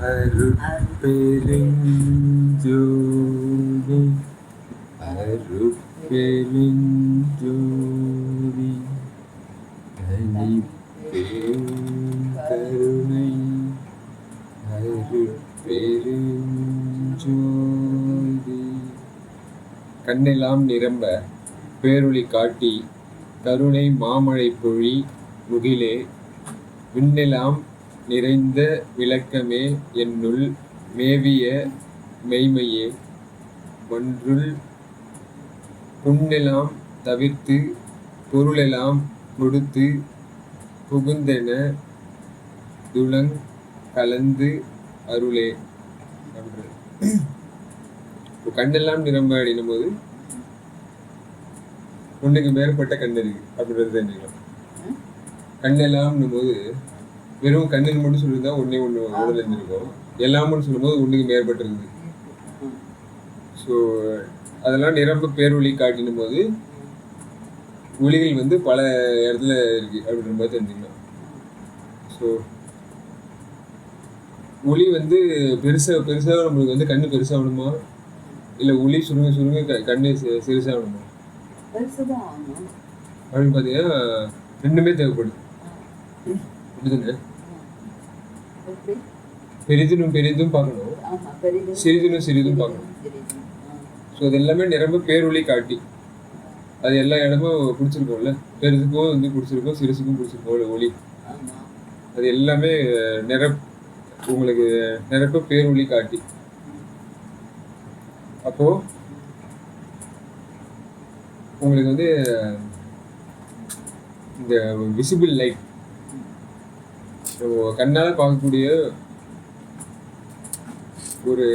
அருட்பெருஞ்சோதி அருட்பெருஞ்சோதி தனிப்பெருங்கருணை அருட்பெருஞ்சோதி. கண்ணெல்லாம் நிரம்ப பேரொளி காட்டி கருணை மாமழை பொழி முகிலே விண்ணெல்லாம் நிறைந்த விளக்கமே என்னுள் மேவிய மெய்மையே ஒன்றுள் புண்ணெல்லாம் தவிர்த்து பொருளெல்லாம் கொடுத்து புகுந்தென துளங் கலந்து அருளே. கண்ணெல்லாம் நிரம்ப அப்படின்னும் போது ஒன்றுக்கு மேற்பட்ட கண் இருக்கு அப்படின்றது தெரிஞ்சுக்கலாம். கண்ணெல்லாம்னும் போது வெறும் கண்ணில் மட்டும் சொல்லியிருந்தா ஒன்னே ஒன்று உடல் இருந்திருக்கும். எல்லாம்னு சொல்லும்போது ஒன்றுக்கு மேற்பட்டு இருக்குது. ஸோ அதெல்லாம் நிரம்ப பேரொளி காட்டினும் போது ஒளிகள் வந்து பல இடத்துல இருக்கு அப்படின்ற மாதிரி தெரிஞ்சுக்கலாம். ஸோ ஒளி வந்து பெருசாக நம்மளுக்கு வந்து கண்ணு பெருசாகணுமா இல்லை ஒளி சுருங்க கண்ணு சிறுசாகணுமா அப்படின்னு பார்த்தீங்கன்னா ரெண்டுமே தேவைப்படுது. அப்படிதானே? பெரிதும் பார்க்கணும், சிறிதும் பார்க்கணும். ஸோ அது எல்லாமே நிரம்ப பேரொளி காட்டி அது எல்லா இடமும் பிடிச்சிருக்கோம்ல. பெருதுக்கும் வந்து பிடிச்சிருக்கோம், சிறுசுக்கும் பிடிச்சிருக்கோம் ஒளி. அது எல்லாமே உங்களுக்கு நிரப்ப பேரொளி காட்டி. அப்போ உங்களுக்கு வந்து இந்த விசிபிள் லைட் கண்ணால பார்க்கக்கூடிய ஒரு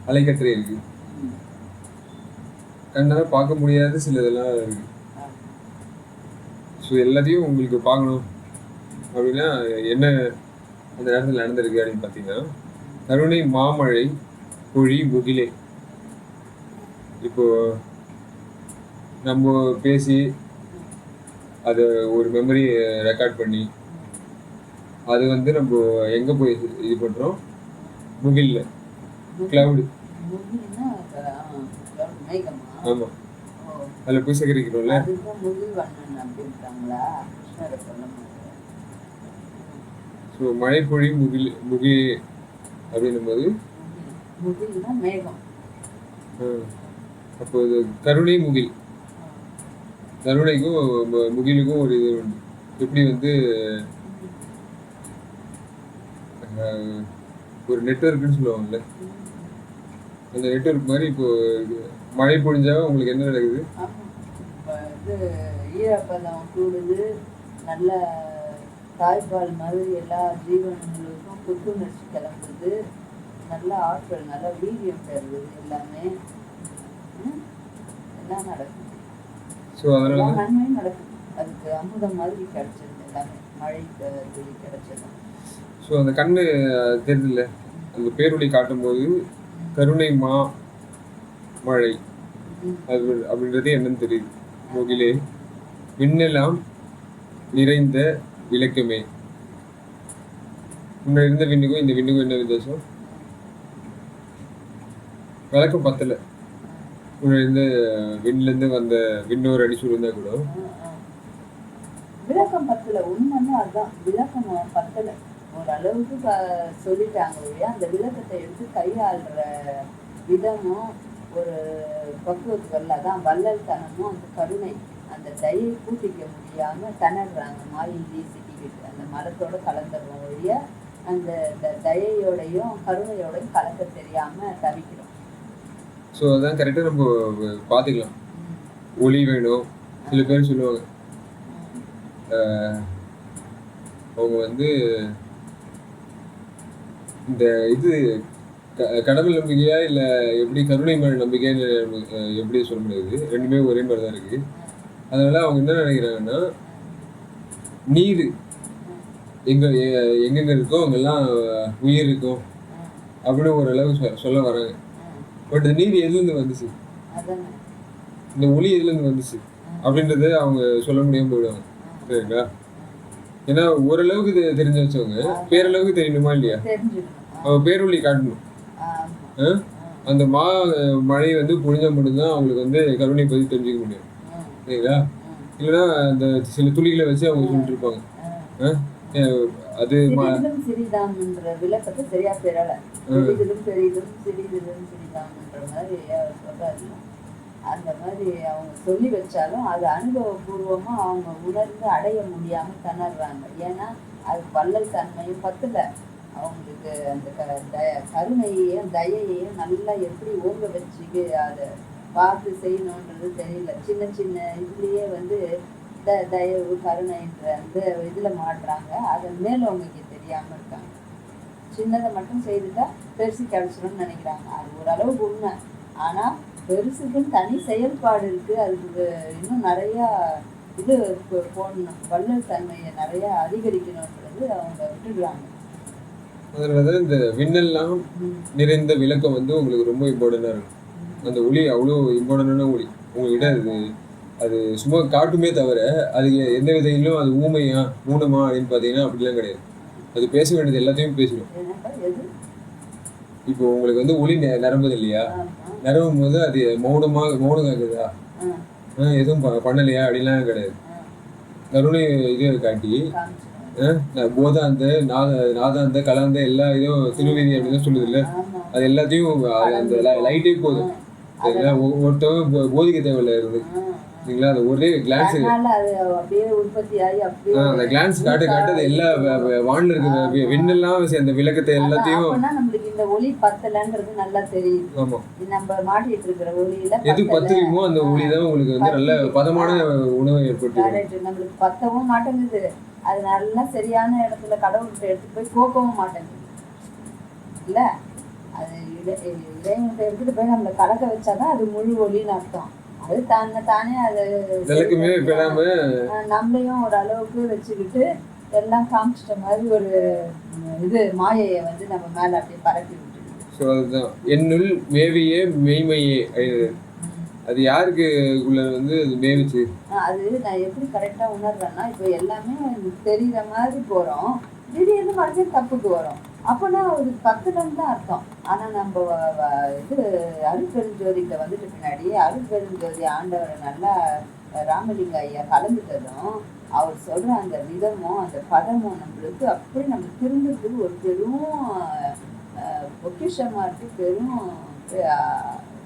அலைக்கற்றை இருக்கு, கண்ணால பார்க்க முடியாத சில இதெல்லாம் இருக்கு. ஸோ எல்லாத்தையும் உங்களுக்கு பார்க்கணும் அப்படின்னா என்ன அந்த நேரத்தில் நடந்திருக்கு அப்படின்னு பார்த்தீங்கன்னா, கருணை மாமழை பொழி முகிலே. இப்போ நம்ம பேசி அதை ஒரு மெமரி ரெக்கார்ட் பண்ணி அது வந்து நம்ம எங்கே போய் இது பண்ணுறோம், முகில்ல, கிளவுடு. ஆமாம், அதில் போய் சேகரிக்கிறோம்ல. ஸோ மழை பொழி முகில் அப்படின்னும் போது அப்போ இது கருணை முகில். கருணைக்கும் முகிலுக்கும் ஒரு இது உண்டு. எப்படி வந்து ஒரு நெட்வொர்க்குன்னு சொல்லுவாங்கல்ல, அந்த நெட்வொர்க் மாதிரி இப்போ மழை பொழிஞ்சா உங்களுக்கு என்ன நடக்குது? ஈரப்பதம் கூடுது, நல்ல தாய்ப்பால் மாதிரி எல்லா ஜீவன்களுக்கும் புத்துணர்ச்சி கிளம்புது, நல்ல ஆற்றல், நல்ல வீரியம் பெறுது, எல்லாமே எல்லாம் நடக்குது. ஸோ அதனால நன்மையும் நடக்குது. அதுக்கு அமுதம் மாதிரி கிடைச்சது எல்லாமே, மழை துளி கிடைச்சது. ஸோ அந்த கண்ணு தெரியுதுல்ல, அந்த பேரொளி காட்டும் போது கருணை மழை அது அப்படின்றது என்னன்னு தெரியுது. முகிலே விண்ணெல்லாம் நிறைந்த விளக்கமே. முன்னாடி இருந்த விண்ணுக்கும் இந்த விண்ணுக்கும் என்ன வித்தியாசம்? விளக்கம் பத்தலை. முன்னாடி இருந்த விண்ணிலேருந்து வந்த விண்ணோர் அடி சொல்லியிருந்தா கூட விளக்கம் பத்தல. உண்மைன்னா அதுதான், விளக்கம் பத்தல. ஓரளவுக்கு சொல்லிட்டாங்க இல்லையா, அந்த விளக்கத்தை எடுத்து கையாளுற விதமும் ஒரு பக்குவத்துக்கு வரல. அதான் வள்ளல் தனமும் அந்த கருணை, அந்த தயை கூட்டிக்க முடியாம திணறாங்க. மாயின்றி சிக்கிக்கிட்டு அந்த மரத்தோட கலந்துடுறோம் ஒழிய அந்த தயையோடையும் கருணையோடையும் கலக்க தெரியாம தவிக்கிறோம். ஸோ அதான் கரெக்டாக நம்ம பார்த்துக்கலாம். ஒளி வேணும். சில பேர் சொல்லுவாங்க அவங்க வந்து இந்த இது கடவுள் நம்பிக்கையா இல்லை எப்படி கருணை மேல் நம்பிக்கைன்னு எப்படி சொல்ல முடியாது. ரெண்டுமே ஒரே மாதிரி தான் இருக்கு. அதனால அவங்க என்ன நினைக்கிறாங்கன்னா, நீர் எங்கெங்க இருக்கோ அங்கெல்லாம் உயிர் இருக்கும் அப்படின்னு ஓரளவு சொல்ல வராங்க. பட் இந்த நீர் எதுலேருந்து வந்துச்சு, இந்த ஒளி எதுலேருந்து வந்துச்சு அப்படின்றத அவங்க சொல்ல முடியாமல் போயிடுவாங்க. சரிங்களா? ஏன்னா ஓரளவுக்கு தெரிஞ்சு வச்சவங்க பேரளவுக்கு தெரியணுமா இல்லையா? பேரொளி காட்டணும். ஆமா. ஆ? அந்த மழை வந்து பொழிஞ்சா மட்டும்தான் அவங்களுக்கு வந்து கருணை பற்றி தெரிஞ்சுக்க முடியும். சரிங்களா? இல்லைன்னா அந்த சில துளிகளை வச்சு அவங்க சொல்லிட்டு இருப்பாங்க. அது சிறிதிலும் சிறிதாம்ன்ற விளக்கத்தை சரியா பெறல. சிறிதிலும் பெரிதும் சிறிதிலும் சிறிதாம்ன்ற மாதிரி சொல்றாரு. அந்த மாதிரி அவங்க சொல்லி வச்சாலும் அது அனுபவபூர்வமா அவங்க உணர்ந்து அடைய முடியாம திணறாங்க. ஏன்னா அது வள்ளல் தன்மையும் பத்துல அவங்களுக்கு அந்த கருணையையும் தயையையும் நல்லா எப்படி ஓங்க வச்சுக்கு அதை பார்த்து செய்யணுன்றது தெரியல. சின்ன சின்ன இதுலயே வந்து தயவு கருணைன்ற அந்த இதுல மாட்டுறாங்க. அதன் மேல அவங்களுக்கு தெரியாம இருக்காங்க. சின்னதை மட்டும் செய்துட்டா பெருசு கிடைச்சிடும்னு நினைக்கிறாங்க. அது ஓரளவுக்கு உண்மை. ஆனா பெருசுக்குன்னு தனி செயல்பாடு இருக்கு. அதுக்கு இன்னும் நிறைய இது போடணும். வள்ளல் தன்மையை நிறைய அதிகரிக்கணுன்றது அவங்க விட்டுடுறாங்க. அதனாலதான் இந்த விண்ணெல்லாம் நிறைந்த விளக்கம் வந்து உங்களுக்கு ரொம்ப இம்பார்ட்டண்டா இருக்கும். அந்த ஒளி அவ்வளோ இம்பார்ட்டண்டான ஒளி உங்ககிட்ட. அது சும்மா காட்டுமே தவிர அது எந்த விதையிலும் அது ஊமையா ஊனமா அப்படின்னு பார்த்தீங்கன்னா அப்படிலாம் கிடையாது. அது பேச வேண்டியது எல்லாத்தையும் பேசிடும். இப்போ உங்களுக்கு வந்து ஒளி நிரம்புது இல்லையா? நிரம்பும் போது அது மௌனம் காக்குதா, எதுவும் பண்ணலையா அப்படின்லாம் கிடையாது. கருணை இதை காட்டி போதாந்த நாதாந்த கலாந்த எல்லா இதுவும் திருவேதி அப்படின்னு சொல்லுது இல்லை? அது எல்லாத்தையும் அந்த லைட்டே போதும். ஒருத்தவங்க போதிக்க தேவையில்லை இருக்கு. சரிங்களா? அது ஒரே கிளான்ஸ், அந்த கிளான்ஸ் காட்ட எல்லா வானில் இருக்க விண்ணெல்லாம் அந்த விளக்கத்தை எல்லாத்தையும் இந்த ஒளி பத்தலன்றது நல்லா தெரியும். ஆமா, நம்ம மாட்டிட்டு இருக்கிற ஒளியில எது பத்துக்குமோ அந்த ஒளி தான் உங்களுக்கு வந்து நல்ல பதமான உணவை ஏற்பட்டு நம்மளுக்கு பத்தவும் மாட்டேங்குது. அது நல்லா சரியான இடத்துல கடவுள்கிட்ட எடுத்துட்டு போய் கோக்கவும் மாட்டேங்குது இல்ல? அது இறைவன்கிட்ட எடுத்துட்டு போய் நம்மளை கலக்க வச்சாதான் அது முழு ஒளின்னு அர்த்தம். அது தானே அது நம்மளையும் ஒரு அளவுக்கு வச்சுக்கிட்டு எல்லாம் காமிச்சிட்ட மாதிரி ஒரு இது மாயையை வந்து நம்ம மேல அப்படியே பரப்பி விட்டுருக்கு. என்னுள் மேவியே மெய்மையே அது யாருக்கு உள்ள வந்து அது மேவிச்சு. அது நான் எப்படி கரெக்டா உணர்றேன்னா, இப்போ எல்லாமே தெரியுற மாதிரி போறோம், திடீர்னு மறுபடியும் தப்புக்கு வரும். அப்போனா ஒரு 10 டன் தான் அர்த்தம். ஆனா நம்ம இது அருட்பெருஞ்சோதிகிட்ட வந்துட்டு பின்னாடி அருட்பெருஞ்சோதி ஆண்டவரை நல்லா ராமலிங்க ஐயா கலந்துட்டதும் அவர் சொல்ற அந்த விதமும் அந்த பதமும் நம்மளுக்கு அப்படி நம்ம திரும்புறதுக்கு ஒரு பெரும் பொக்கிஷமா இருக்கு. பெரும்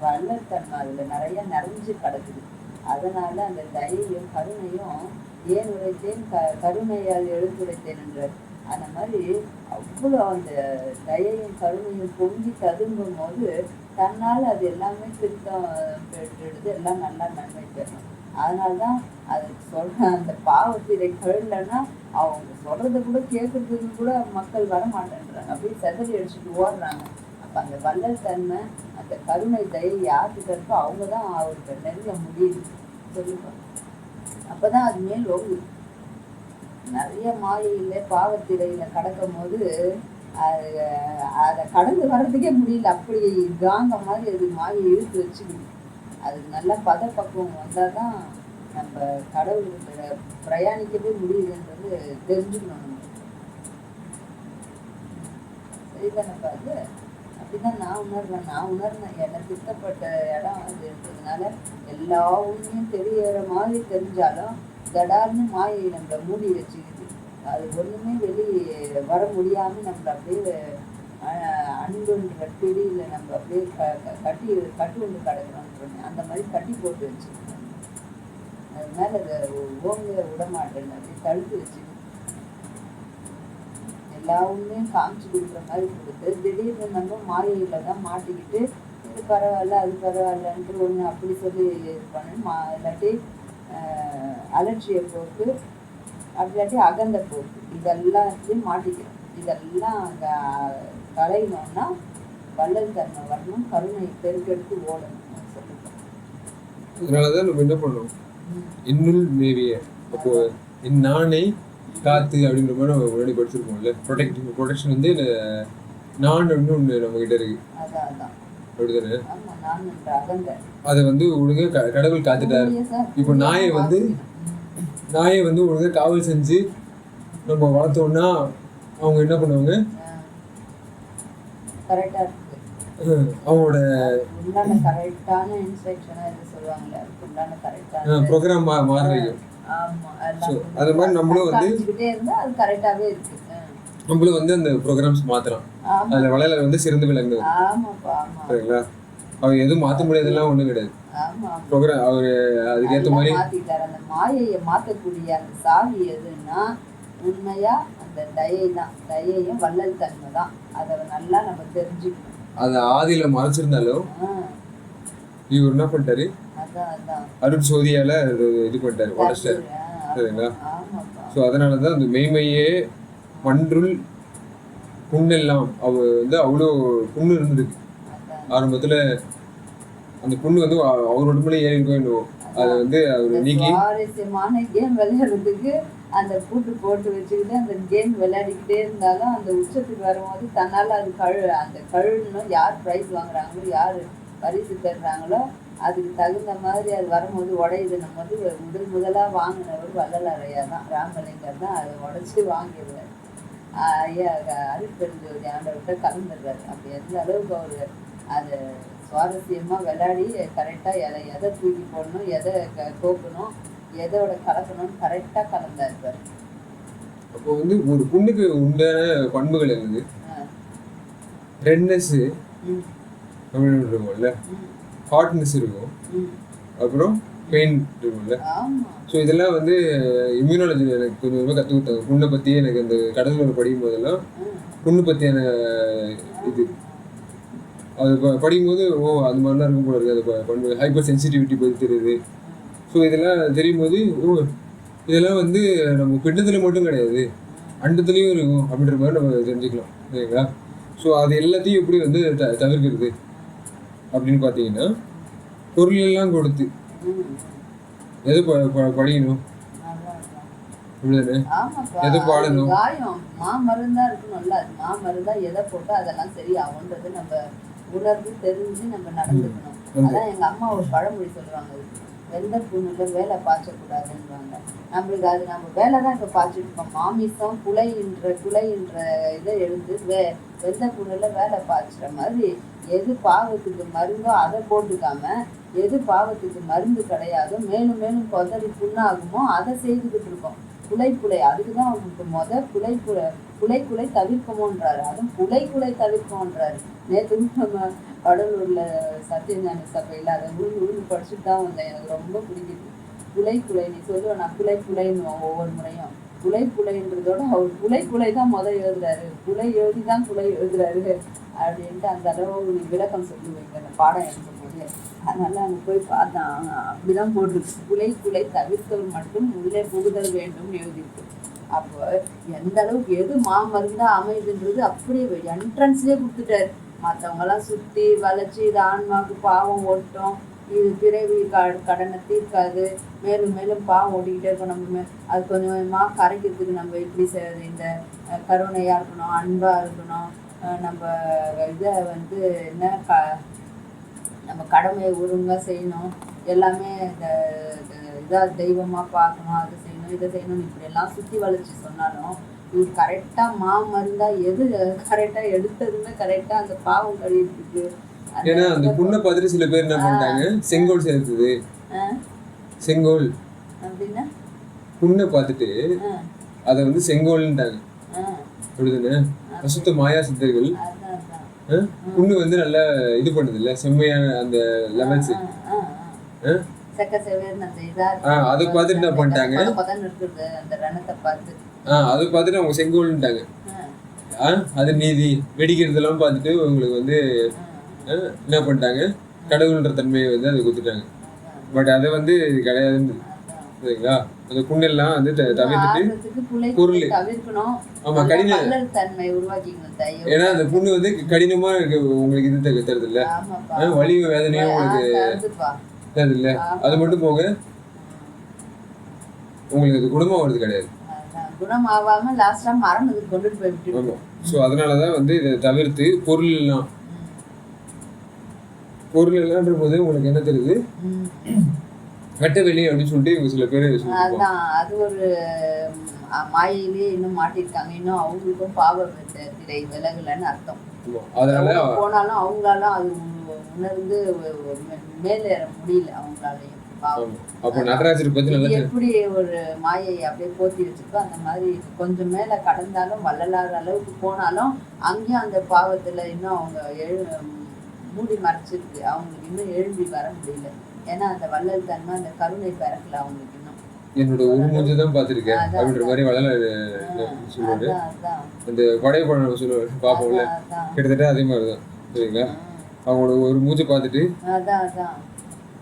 வள்ளத்தன்மை அதுல நிறைய நிறைஞ்சு கிடக்குது. அதனால அந்த தயையும் கருணையும் ஏன் உரைத்தேன் கருணையால் எழுத்துரைத்தேன் என்ற அந்த மாதிரி அவ்வளோ அந்த தயையும் கருணையும் பொங்கி ததுங்கும் போது தன்னால் அது எல்லாமே திருத்தம் பெற்றுடுது. எல்லாம் நல்லா நன்மை பெறும். அதனால்தான் அது சொல்ற அந்த பாவத்திரை கழலைன்னா அவங்க சொல்றதை கூட கேட்கறதுக்கு கூட மக்கள் வர மாட்டேன்றாங்க. அப்படியே செதறி அடிச்சுட்டு ஓடுறாங்க. அப்போ அந்த வள்ளல் தன்மை அந்த கருணை தயை யாருக்கு இருக்கோ அவங்க தான் அவருக்கு நெருங்க முடியுது சொல்லிப்பாங்க. அப்போதான் அது மேல் ஓகுது. நிறைய மாயையில பாவத்திரையில கடக்கும் போது அதை கடந்து வர்றதுக்கே முடியல. அப்படி காங்க மாதிரி அது மாயை இழுத்து வச்சுக்குது. அதுக்கு நல்ல பதப்பக்குவம் வந்தால் தான் நம்ம கடவுளுக்கு பிரயாணிக்கவே முடியுதுன்றது தெரிஞ்சுக்கணும். நம்ம சரிதானப்பா அது? அப்படிதான் நான் உணர்றேன். எனக்கு திட்டப்பட்ட இடம் அது இருக்கிறதுனால எல்லா உண்மையும் தெரியற மாதிரி தெரிஞ்சாலும் தடார்னு மாயை நம்மளை மூடி வச்சுக்கிது. அது ஒண்ணுமே வெளியே வர முடியாம நம்மள அப்படியே அன்புன்ற பிடியில நம்ம அப்படியே கட்டி கொண்டு கிடக்கிறோம்னு சொன்னேன். அந்த மாதிரி கட்டி போட்டு வச்சுக்கணும். அதனால அதை ஓங்க விட மாட்டேன், அப்படியே தடுத்து வச்சுக்கணும். எல்லா உண்மையும் காமிச்சு கொடுக்குற மாதிரி கொடுத்து திடீர்னு நம்ம மாயையில தான் மாட்டிக்கிட்டு இது பரவாயில்ல அது பரவாயில்லன்ட்டு ஒன்று அப்படி சொல்லி இது பண்ணு. இல்லாட்டி அலட்சிய போக்கு, அப்படி இல்லாட்டி அகந்த போக்கு, இதெல்லாத்தையும் மாட்டிக்கிறோம். இதெல்லாம் அங்கே கலையணும்னா வள்ளல் தன்மை வரணும், கருணை பெருக்கெடுத்து ஓடணும் சொல்லிட்டோம். அதனாலதான் நம்ம என்ன பண்ணோம், இன்னுள் மேவிய அப்போ நானே காத்து அப்படின்ற மாதிரி நம்ம முன்னாடி படிச்சிருக்கோம்ல. ப்ரொடெக்ஷன் வந்து நான் அப்படின்னு ஒன்று நம்ம கிட்ட இருக்கு. அப்படிதானே? அதை வந்து ஒழுங்கா கடவுள் காத்துட்டாரு. இப்போ நாயை வந்து ஒழுங்கா காவல் செஞ்சு நம்ம வளர்த்தோம்னா அவங்க என்ன பண்ணுவாங்க, கரெக்டா இருக்கு. அவங்களோட உண்டான கரெக்டான இன்ஸ்ட்ரக்ஷனா எது சொல்லுவாங்களே அதுக்கு உண்டான கரெக்டான ப்ரோக்ராம் மாறுறீங்க. ஆமா ஸோ அது மாதிரி நம்மளும் வந்து காமிச்சுக்கிட்டே இருந்தா அது கரெக்டாவே இருக்கு. நம்மளும் வந்து அந்த ப்ரோக்ராம்ஸ் மாத்துறோம். ஆமா அதுல வளையல வந்து சிறந்து விளங்குது. ஆமாப்பா ஆமா சரிங்களா? அவர் எதுவும் மாத்த முடியாதெல்லாம் ஒண்ணும் கிடையாது. ஆமா ப்ரோக்ராம் அவரு அதுக்கேற்ற மாதிரி மாத்திட்டாரு. அந்த மாயையை மாத்தக்கூடிய அந்த சாவி எதுன்னா உண்மையா அந்த தயை தான். தயையும் வள்ளல் தன்மை தான். அதை நல்லா நம்ம தெரிஞ்சுக்கணும். அது ஆதியில மறைச்சிருந்தாலும் இவர் என்ன பண்ணிட்டாரு, அதான் அதான் அருட் சோதியால இது பண்ணிட்டாரு, உடச்சிட்டாரு. சரிங்களா? ஸோ அதனாலதான் அந்த மெய்மையே மன்றுள் புண்ணெல்லாம் அவ வந்து அவ்வளோ புண்ணு இருந்திருக்கு ஆரம்பத்துல. அந்த புண்ணு வந்து அவர் உடம்புல ஏறி இருக்கோம். அதை வந்து அவர் நீக்கி சுவாரஸ்யமான கேம் விளையாடுறதுக்கு அந்த கூட்டு போட்டு வச்சுக்கிட்டு அந்த கேம் விளையாடிக்கிட்டே இருந்தாலும் அந்த உச்சத்துக்கு வரும்போது தன்னால அது அந்த கழுணும் யார் ப்ரைஸ் வாங்குறாங்களோ யார் பரிசு தர்றாங்களோ அதுக்கு தகுந்த மாதிரி அது வரும்போது உடையுதுன்னும் போது முதலாக வாங்கினவர் வள்ளலாரையா தான், ராமலிங்கர் தான் அதை உடைச்சி வாங்கிடுவார். ஐயா அருட்பெருஞ்சோதி ஆண்டவர்கிட்ட கலந்துடுறாரு. அப்படி எந்த அளவுக்கு அவர் அதை சுவாரஸ்யமாக விளையாடி கரெக்டாக எதை தூக்கி போடணும், எதை கோக்கணும், எதோட கலக்கணும்னு கரெக்டாக கலந்தாருப்பார். அப்போ வந்து ஒரு புண்ணுக்கு உண்டான பண்புகள் இருக்குது. ரெட்னஸ் அப்படின்னு இருக்கும்ல, ஹாட்னஸ் இருக்கும், அப்புறம் பெயின் இருக்கும்ல. ஸோ இதெல்லாம் வந்து இம்யூனாலஜி எனக்கு கொஞ்சம் கற்றுக் கொடுத்தாங்க. புண்ணை பற்றி எனக்கு அந்த கடலூர் படிக்கும் போதெல்லாம் புண்ணு பற்றியான இது அது படிக்கும்போது அந்த மாதிரிலாம் இருக்கும் போல இருக்குது. அது பண்பு ஹைப்பர் சென்சிட்டிவிட்டி பற்றி தெரியுது. ஸோ இதெல்லாம் தெரியும் போது இதெல்லாம் வந்து நம்ம பிண்டத்தில் மட்டும் கிடையாது, அண்டத்துலேயும் இருக்கும் அப்படின்ற மாதிரி நம்ம தெரிஞ்சுக்கலாம். சரிங்களா? ஸோ அது எல்லாத்தையும் எப்படி வந்து தவிர்க்கிறது அப்படின்னு பார்த்தீங்கன்னா, பொருள் எல்லாம் கொடுத்து எது படிக்கணும், எது பாடணும், மாமருந்தா இருக்கணும்ல. அது மாமருந்தா எதை போட்டு அதெல்லாம் சரியாகும்ன்றது நம்ம உணர்ந்து தெரிஞ்சு நம்ம நடந்துக்கணும். அதான் எங்க அம்மா ஒரு பழமொழி சொல்லுவாங்க, வெந்த புண்ணுல வேலை பாய்ச்சக்கூடாதுன்னுவாங்க. நம்மளுக்கு அது நம்ம வேலை தான் இப்போ பாய்ச்சிட்டு இருக்கோம். மாமிசம் குலைன்ற இதை எழுந்து வெந்த புண்ணுல வேலை பாய்ச்சுற மாதிரி எது பாவத்துக்கு மருந்தோ அதை போட்டுக்காம எது பாவத்துக்கு மருந்து கிடையாதோ மேலும் மேலும் கொதறி புண்ணாகுமோ அதை செய்துக்கிட்டு இருக்கோம். குலை அதுக்கு தான் அவங்களுக்கு குலை தவிர்க்கமோன்றாரு. அதுவும் குலை தவிர்க்கமோன்றாரு. நேற்று நம்ம கடலூர்ல சத்யஞான சபையில் அதை உழுந்து படிச்சுட்டு தான் வந்தேன். எனக்கு ரொம்ப பிடிக்குது. குலை நீ சொல்லுவேன், நான் குலைன்னு ஒவ்வொரு முறையும் குலைன்றதோட அவர் குலை தான் எழுதுறாரு. எழுதி தான் எழுதுறாரு அப்படின்ட்டு அந்த அளவு விளக்கம் சொல்லி வைங்க அந்த பாடம் எடுக்கும் போது. அதனால அங்கே போய் பார்த்தேன், அப்படிதான் போட்டிருக்கு. குலை தவிர்த்தவர் மட்டும் உள்ளே புகுதல் வேண்டும்னு எழுதியிருக்கு. அப்போ எந்த அளவுக்கு எது மாமருந்தா அமைதுன்றது அப்படியே என்ட்ரன்ஸ்லேயே கொடுத்துட்டாரு. மற்றவங்கெல்லாம் சுற்றி வளைச்சி இது ஆன்மாவுக்கு பாவம் ஓட்டும், இது பிறவி கடனை தீர்க்காது, மேலும் மேலும் பாவம் ஓட்டிக்கிட்டே இருக்கும். நம்ம அது கொஞ்சம் கொஞ்சமாக கரைக்கிறதுக்கு நம்ம இப்படி இந்த கருணையாக இருக்கணும், அன்பாக இருக்கணும், நம்ம இதை வந்து என்ன நம்ம கடமையை ஒழுங்காக செய்யணும், எல்லாமே இந்த இதாக தெய்வமாக பார்க்கணும், அதை செய்யணும் இதை செய்யணும் இப்படியெல்லாம் சுற்றி வளைச்சி சொன்னாலும் இது கரெக்டாக மருந்தா எது கரெக்டாக எடுத்ததுமே கரெக்டாக அந்த பாவம் கழிவுக்கு. ஏன்னா அந்த புண்ணை பார்த்துட்டு சில பேர் என்ன பண்ணிட்டாங்க, செங்கோல் சேர்த்துது. செங்கோல் அப்படின்னா புண்ணை பார்த்துட்டு அதை வந்து செங்கோல்ன்ட்டாங்க. அப்படிதானே? அசுத்த மாயா சித்தர்கள் புண்ணு வந்து நல்லா இது பண்ணுது இல்ல, செம்மையான அந்த லெவல்ஸ். அதை பார்த்துட்டு என்ன பண்ணிட்டாங்க, அதை பார்த்துட்டு அவங்க செங்கோல்ன்ட்டாங்க. அது நீதி வெடிக்கிறதெல்லாம் பார்த்துட்டு உங்களுக்கு வந்து என்ன பண்ணிட்டாங்க, கடவுள்ன்ற தன்மையை வந்து அதை கொடுத்துட்டாங்க. பட் அதை வந்து கிடையாதுன்னு. சரிங்களா? அந்த புண்ணெல்லாம் வந்து தவிர்த்துட்டு பொருள் ஆமா கடின, ஏன்னா அந்த புண்ணு வந்து கடினமா இருக்கு உங்களுக்கு இது தருது இல்ல, வலி வேதனையும் உங்களுக்கு தருது இல்ல. அது மட்டும் போக உங்களுக்கு அது குணமா வருது கிடையாது, குணமாவாம லாஸ்டா மரணத்துக்கு கொண்டுட்டு போய். ஆமா. ஸோ அதனாலதான் வந்து இதை தவிர்த்து பொருள் எல்லாம்ன்ற போது உங்களுக்கு என்ன தெரியுது, வெட்ட வெளி அப்படின்னு சொல்லிட்டு இவங்க சில பேர் அதான் அது ஒரு மாயிலே இன்னும் மாட்டிருக்காங்க. இன்னும் அவங்களுக்கும் பாவ திரை விலகலன்னு அர்த்தம். அதனால எவ்வளவு போனாலும் அவங்களால அது உணர்ந்து மேலேற முடியல அவங்களாலையும். பாவம். அப்போ நடராஜர் பத்தி இது நல்லா எப்படி ஒரு மாயை அப்படியே போத்தி வச்சிருக்கோ அந்த மாதிரி கொஞ்சம் மேல கடந்தாலும் வள்ளலார் அளவுக்கு போனாலும் அங்கேயும் அந்த பாவத்துல இன்னும் அவங்க மூடி மறைச்சிருக்கு. அவங்களுக்கு இன்னும் எழும்பி வர முடியல. ஏன்னா அந்த வள்ளல் தன்மை அந்த கருணை பிறக்கல அவங்களுக்கு இன்னும். என்னோட ஒரு மூஞ்சி தான் பார்த்துருக்கேன் அப்படின்ற மாதிரி வள்ளலார் சொல்லுவாரு. அந்த பழைய படம் சொல்லுவாரு பார்ப்போம்ல, கிட்டத்தட்ட அதே மாதிரிதான். சரிங்களா? அவங்களோட ஒரு மூஞ்சி பார்த்துட்டு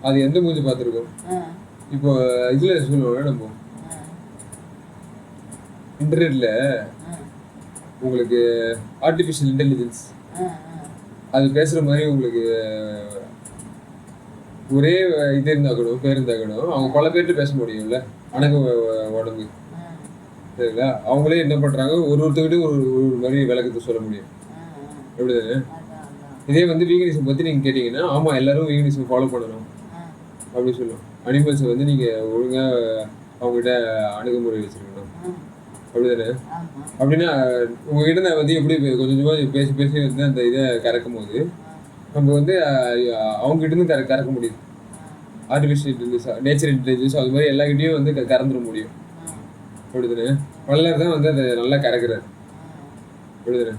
அது எந்த மூஞ்சி பார்த்துருக்கோம். இப்போ இதுல சொல்லுவாங்க நம்ம இன்டர்நெட்ல உங்களுக்கு ஆர்டிஃபிஷியல் இன்டெலிஜென்ஸ் அது பேசுற மாதிரி உங்களுக்கு ஒரே இது இருந்தாக்கணும், பேர் இருந்தாக்கணும், அவங்க பல பேர்கிட்ட பேச முடியும்ல அணகு உடம்பு. சரிங்களா? அவங்களே என்ன பண்றாங்க, ஒருத்தர்கிட்ட ஒரு மாதிரி விளக்கத்தை சொல்ல முடியும். எப்படிதானே? இதே வந்து வீகனிசம் பத்தி நீங்க கேட்டீங்கன்னா, ஆமா எல்லாரும் வீகனிசம் ஃபாலோ பண்ணணும் அப்படின்னு சொல்லுவோம். அனிமல்ஸை வந்து நீங்க ஒழுங்கா அவங்ககிட்ட அணுகுமுறை வச்சிருக்கணும். அப்படிதானே? அப்படின்னா உங்ககிட்ட நான் வந்து எப்படி கொஞ்சம் கொஞ்சமா பேசி பேசி வந்து அந்த இதை கறக்கும் போது நம்ம வந்து அவங்ககிட்ட இருந்து கறக்க முடியுது. ஆர்டிஃபிஷியல் இன்டெலிஜென்ஸ், நேச்சர் இன்டெலிஜென்ஸ், அது மாதிரி எல்லாகிட்டையும் வந்து கறந்துட முடியும். அப்படிதானே? வள்ளலார் தான் வந்து அதை நல்லா கறக்குறாரு. அப்படிதானே?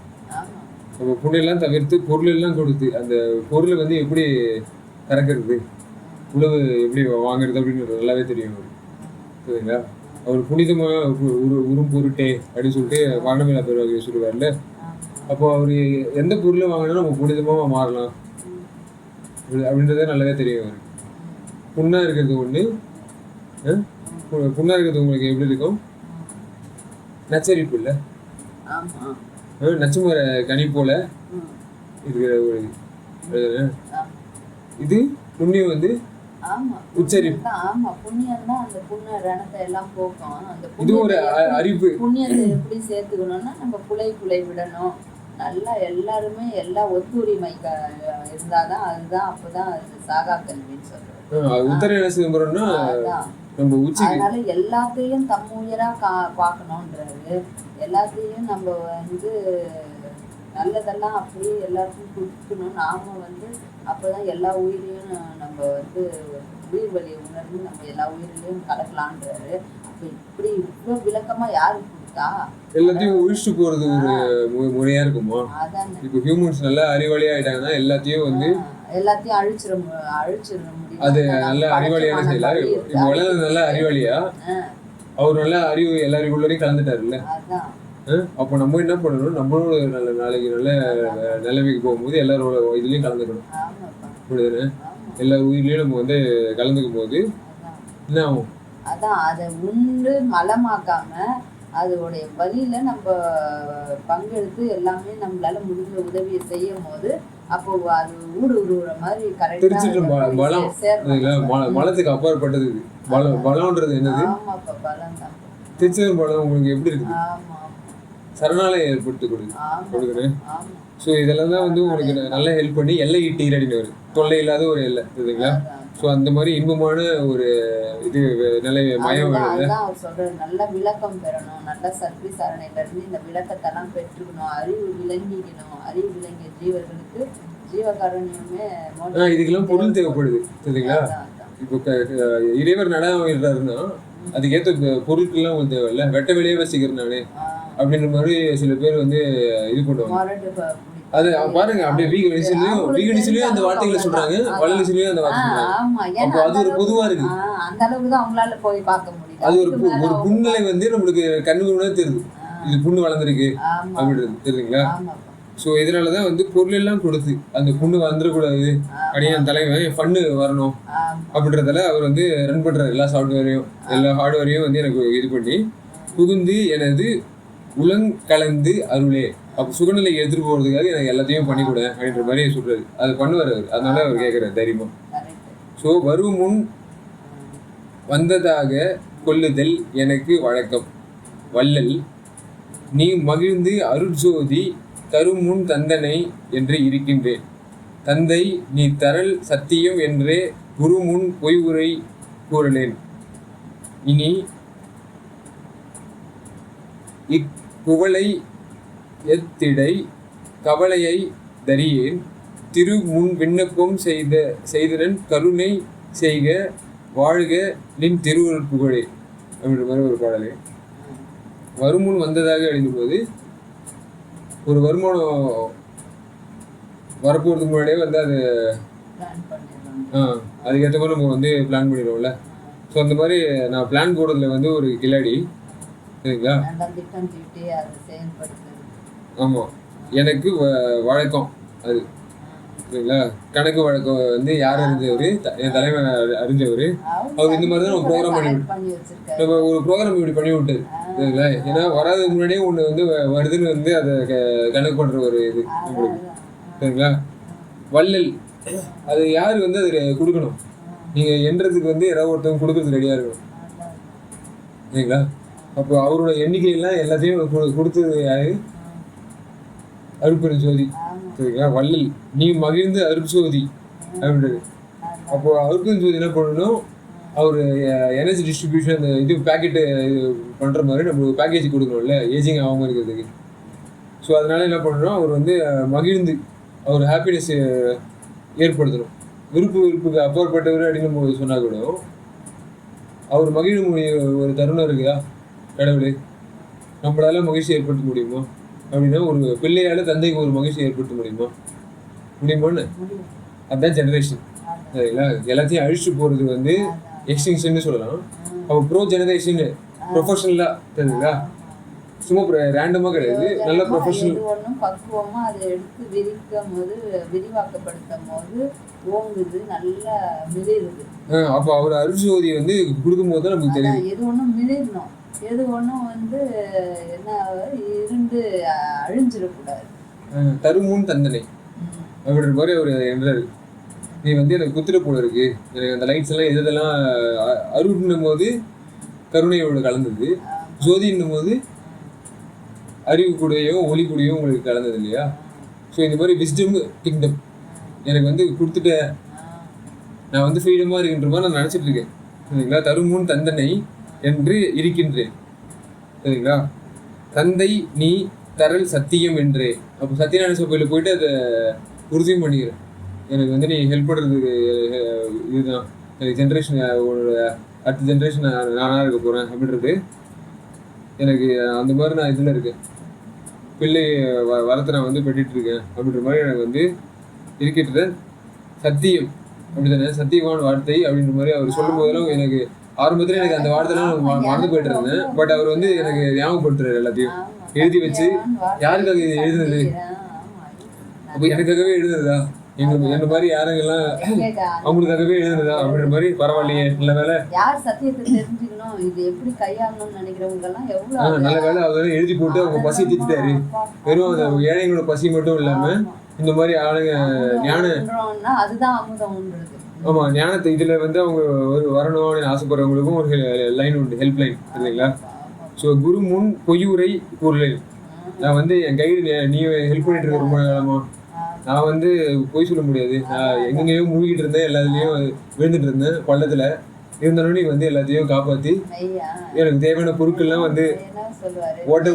நம்ம புண்ணெல்லாம் தவிர்த்து பொருள் எல்லாம் கொடுத்து அந்த பொருளை வந்து எப்படி கறக்கிறது, உழவு எப்படி வாங்குறது அப்படின்றது நல்லாவே தெரியும் அவரு. சரிங்களா? அவர் புனிதமாக உரும் பொருட்டே அப்படின்னு சொல்லிட்டு வானவிழா பெருவாக சொல்லுவார்ல. அப்போ அவர் எந்த பொருளை வாங்கினா நம்ம புனிதமாக மாறலாம் அப்படின்றத நல்லாவே தெரியும் அவருக்கு. புண்ணா இருக்கிறது ஒண்ணு, புண்ணா இருக்கிறது உங்களுக்கு எப்படி இருக்கும், நச்சரிப்பு இல்ல, நச்சுமர கனி போல இருக்கிற ஒரு இது புண்ணியம் வந்து உச்சரிப்பு. இது ஒரு அறிவு. புண்ணியத்தை எப்படி சேர்த்துக்கணும்னா நம்ம குலை விடணும். நல்லா எல்லாருமே எல்லா ஒத்துரிமை இருந்தாதான் அதுதான் அப்பதான் சாகா கல்வின்னு சொல்றோம். உத்தர சிதம்பரம்னா நம்ம அதனால எல்லாத்தையும் தம்முயரா பார்க்கணுன்றாரு. எல்லாத்தையும் நம்ம வந்து நல்லதெல்லாம் அப்படியே எல்லாருக்கும் கொடுக்கணும். நாம வந்து அப்பதான் எல்லா உயிரையும் நம்ம வந்து உயிர் வழியை உணர்ந்து நம்ம எல்லா உயிரிலையும் கலக்கலான்றாரு. அப்ப இப்படி இவ்வளவு விளக்கமா யாரு கொடுத்தா? எல்லாத்தையும் ஒழிச்சு போறது ஒரு முறையா இருக்குமா? இப்ப ஹியூமன்ஸ் நல்லா அறிவாளியா ஆயிட்டாங்கன்னா எல்லாத்தையும் வந்து எல்லாத்தையும் அழிச்சிட முடியும். அது நல்ல அறிவாளியான செயலா. இப்ப வள்ளலார் நல்ல அறிவாளியா, அவர் நல்ல அறிவு எல்லாருக்குள்ளரையும் கலந்துட்டாருல்ல. அப்போ நம்ம என்ன பண்ணணும், நம்மளும் நல்ல நாளைக்கு நல்ல நிலைமைக்கு போகும்போது எல்லாரோட இதுலயும் கலந்துக்கணும். புரியுதுன்னு? எல்லா உயிரிலையும் நம்ம வந்து கலந்துக்கும் போது என்ன ஆகும், அதான் அதை உண்டு மலமாக்காம அதோடைய வழியில நம்ம பங்கெடுத்து எல்லாமே நம்மளால முடிஞ்ச உதவியை செய்யும் போது அப்போ அது ஊடுருவுற மாதிரி கரெக்டா மலத்துக்கு அப்பாற்பட்டது. பலம்ன்றது என்னது? திருச்சிதம்பரம் பலம் உங்களுக்கு எப்படி இருக்குது? சரணாலயம் ஏற்படுத்தி கொடுக்குறேன். ஸோ இதெல்லாம் தான் வந்து உங்களுக்கு நல்லா ஹெல்ப் பண்ணி எல்லை ஈட்டின்னு வரும், தொல்லை இல்லாத ஒரு எல்லை இருக்குதுங்களா? ஸோ அந்த மாதிரி இன்பமான ஒரு இது நிலை மயம் வேணும். நல்ல விளக்கம் பெறணும், நல்ல சக்தி சரணையில இருந்து இந்த விளக்கத்தெல்லாம் பெற்றுக்கணும், அறிவு விளங்கிக்கணும். அறிவு விளங்கிய ஜீவர்களுக்கு ஜீவகாரண்யமே இதுக்கெல்லாம் பொருள் தேவைப்படுது. சரிங்களா? இப்போ இறைவர் நடனாருன்னா அதுக்கேற்ற பொருட்கள்லாம் உங்களுக்கு தேவை இல்லை. வெட்ட வெளியே வசிக்கிறேன் நானே அப்படின்ற மாதிரி சில பேர் வந்து இது பண்ணுவாங்க. அது பாருங்க, அப்படியே வீகனிசிலையும் அந்த வார்த்தைகளை சொல்றாங்க, வள்ளலிசிலையும் அந்த வார்த்தை சொல்றாங்க. அப்போ அது ஒரு பொதுவா இருக்கு. அந்த அளவுக்கு தான் அவங்களால போய் பார்க்க முடியும். அது ஒரு புண்ணிலை வந்து நம்மளுக்கு கண்ணுக்கு தெரியுது, இது புண்ணு வளர்ந்துருக்கு அப்படின்றது. தெரியுதுங்களா? ஸோ இதனாலதான் வந்து பொருள் எல்லாம் கொடுத்து அந்த புண்ணு வந்துடக்கூடாது அப்படியே அந்த தலைவன் ஃபன்னு வரணும் அப்படின்றதால அவர் வந்து ரன் பண்றாரு. எல்லா சாஃப்ட்வேரையும் எல்லா ஹார்ட்வேரையும் வந்து எனக்கு இது பண்ணி புகுந்து எனது உலங்கலந்து அருளே, அப்போ சுகநிலை எடுத்துட்டு போறதுக்காக எனக்கு எல்லாத்தையும் பண்ணிக்கூட அப்படின்ற மாதிரி சொல்றாரு. அது பண்ணுவார் அவர். அதனால அவர் கேட்கிறார் தைரியமா. ஸோ வரும் முன் வந்ததாக கொள்ளுதல் எனக்கு வழக்கம். வள்ளல் நீ மகிழ்ந்து அருட்சோதி தரும் முன் தந்தனை என்று இருக்கின்றேன். தந்தை நீ தரல் சத்தியம் என்றே குரு முன் பொய் உரை கூறலேன். இனி இக்குவளை எத்திடை கவலையை தரியேன் திரு முன் விண்ணப்பம் செய்தனன் கருணை செய்க வாழ்க நின் திருவருட் புகழே அப்படின்ற மாதிரி ஒரு பாடலே. வருமுன் வந்ததாக எழுதும்போது ஒரு வருமானம் வரப்போறதுக்கு முன்னாடியே வந்து அது அதுக்கேற்ற மாதிரி நம்ம வந்து பிளான் பண்ணிடுவோம்ல. ஸோ அந்த மாதிரி நான் பிளான் போடுறதுல வந்து ஒரு கில்லாடி சரிங்களா. ஆமாம், எனக்கு வழக்கம் அது சரிங்களா. கணக்கு வழக்கம் வந்து யார் அறிஞ்சவர், என் தலைவர் அறிஞ்சவர். அவர் இந்த மாதிரி தான் நம்ம ப்ரோக்ராம் நம்ம ஒரு ப்ரோக்ராம் இப்படி பண்ணி விட்டது சரிங்களா. ஏன்னா வராதுக்கு முன்னாடியே ஒன்று வந்து வருதுன்னு வந்து அதை கணக்கு பண்ணுற ஒரு இது நம்மளுக்கு சரிங்களா. வள்ளல் அது யார் வந்து அது கொடுக்கணும், நீங்கள் எண்றதுக்கு வந்து யாராவது ஒருத்தவங்க கொடுக்கறதுக்கு ரெடியாக இருக்கணும் சரிங்களா. அப்போ அவரோட எண்ணிக்கையெல்லாம் எல்லாத்தையும் கொடுத்தது யாரு, அருட்பெருஞ்சோதி சரிங்களா. வள்ளல் நீ மகிழ்ந்து அருட்சோதி அப்படின்றது. அப்போ அருட்பெருஞ்சோதி என்ன பண்ணணும், அவர் எனர்ஜி டிஸ்ட்ரிபியூஷன் அந்த இது பேக்கெட்டு இது பண்ணுற மாதிரி நம்ம பேக்கேஜ் கொடுக்கணும்ல ஏஜிங் ஆகாமல் இருக்கிறதுக்கு. ஸோ அதனால என்ன பண்ணணும், அவர் வந்து மகிழ்ந்து அவர் ஹாப்பினஸ் ஏற்படுத்தணும். விருப்புக்கு அப்பாற்பட்டவர் அப்படின்னு போது சொன்னா கூட அவர் மகிழும் ஒரு தருணம் இருக்குதா கடவுளே, நம்மளால மகிழ்ச்சி ஏற்படுத்த முடியுமா அப்படின்னா, ஒரு பிள்ளையால தந்தைக்கு ஒரு மகிழ்ச்சி ஏற்படுத்த முடியுமான்னு அதுதான் ஜெனரேஷன் சரிங்களா. எல்லாத்தையும் அழிச்சு போறது வந்து எக்ஸ்டிங்ஷன் சொல்லலாம். அப்போ ப்ரோ ஜெனரேஷன் ப்ரொஃபஷனலா தெரியுங்களா, சும்மா ரேண்டமா கிடையாது, நல்ல ப்ரொஃபஷனல் ஒன்றும் பக்குவமா அதை எடுத்து விரிக்கும் போது விரிவாக்கப்படுத்தும் போது ஓங்குது, நல்லா மிளிருது. அப்போ அவர் அருட்சோதி வந்து கொடுக்கும்போது தான் நமக்கு தெரியும். எது ஒன்றும் மிளிரணும், எது ஒன்றும் வந்து என்ன இருந்து அழிஞ்சிடக்கூடாது. தருமுன் தந்தனை அப்படின்ற மாதிரி அவர் என்றாரு. நீ வந்து எனக்கு குத்துற போல இருக்கு, எனக்கு அந்த லைட்ஸ் எல்லாம் எதெல்லாம் அருட்னும் போது கருணையோட கலந்தது, ஜோதின்னும் போது அறிவு கூடயும் ஒளி கூடயும் உங்களுக்கு கலந்தது இல்லையா. ஸோ இந்த மாதிரி விஸ்டம் கிங்டம் எனக்கு வந்து கொடுத்துட்ட, நான் வந்து ஃப்ரீடமாக இருக்கின்ற மாதிரி நான் நினச்சிட்டு இருக்கேன் சரிங்களா. தருமுன் தந்தனை என்று இருக்கின்றேன் சரிங்களா. தந்தை நீ தரல் சத்தியம் என்றே. அப்போ சத்தியநாராயண கோயிலில் போயிட்டு அதை உறுதியும் பண்ணிக்கிறேன். எனக்கு வந்து நீ ஹெல்ப் பண்ணுறதுக்கு இதுதான், எனக்கு ஜென்ரேஷன் அடுத்த ஜென்ரேஷன் நானாக இருக்க போகிறேன் அப்படின்றது எனக்கு அந்த மாதிரி நான் இதில் இருக்கேன். பிள்ளை வரத்தை நான் வந்து பெற்றுட்டு இருக்கேன் அப்படின்ற மாதிரி எனக்கு வந்து இருக்கின்ற சத்தியம் அப்படி தானே, சத்தியமான வார்த்தை அப்படின்ற மாதிரி அவர் சொல்லும் போதெல்லாம் எனக்கு ஆரம்பத்தில் எனக்கு அந்த வார்த்தைலாம் மறந்து போயிட்டு இருந்தேன். பட் அவர் வந்து எனக்கு ஞாபகப்படுத்துறாரு, எல்லாத்தையும் எழுதி வச்சு யாருக்காக இது எழுதுனது, அப்போ எனக்காகவே எழுதுனதா, என்ன மாதிரி யாருங்கெல்லாம் அவங்களுக்காகவே எழுதுனதா அப்படின்ற மாதிரி. பரவாயில்லையே, நல்ல வேலை யார் சத்தியத்தை தெரிஞ்சுக்கணும், இது எப்படி கையாளணும்னு நினைக்கிறவங்க எல்லாம் எவ்வளவு நல்ல வேலை அவர் எழுதி போட்டு அவங்க பசி திட்டாரு. வெறும் அந்த ஏழைங்களோட பசி மட்டும் இல்லாம இந்த மாதிரி ஆளுங்க ஞானம் அதுதான் அமுதம்ன்றது. ஆமா, ஞானத்தை இதுல வந்து அவங்க ஒரு வரணும்னு ஆசைப்படுறவங்களுக்கும் ஒரு லைன் உண்டு, ஹெல்ப் லைன் இல்லைங்களா. ஸோ குரு முன் பொய்யுரை கூறலை. நான் வந்து என் கைடு நீ ஹெல்ப் பண்ணிட்டு இருக்க ரொம்ப காலமா, நான் வந்து பொய் சொல்ல முடியாது, நான் எங்கெங்கேயோ மூழ்கிட்டு இருந்தேன், எல்லாத்துலேயும் விழுந்துட்டு இருந்தேன் பள்ளத்தில் இருந்தாலும் நீ வந்து எல்லாத்தையும் காப்பாற்றி எனக்கு தேவையான பொருட்கள்லாம் வந்து ஓட்ட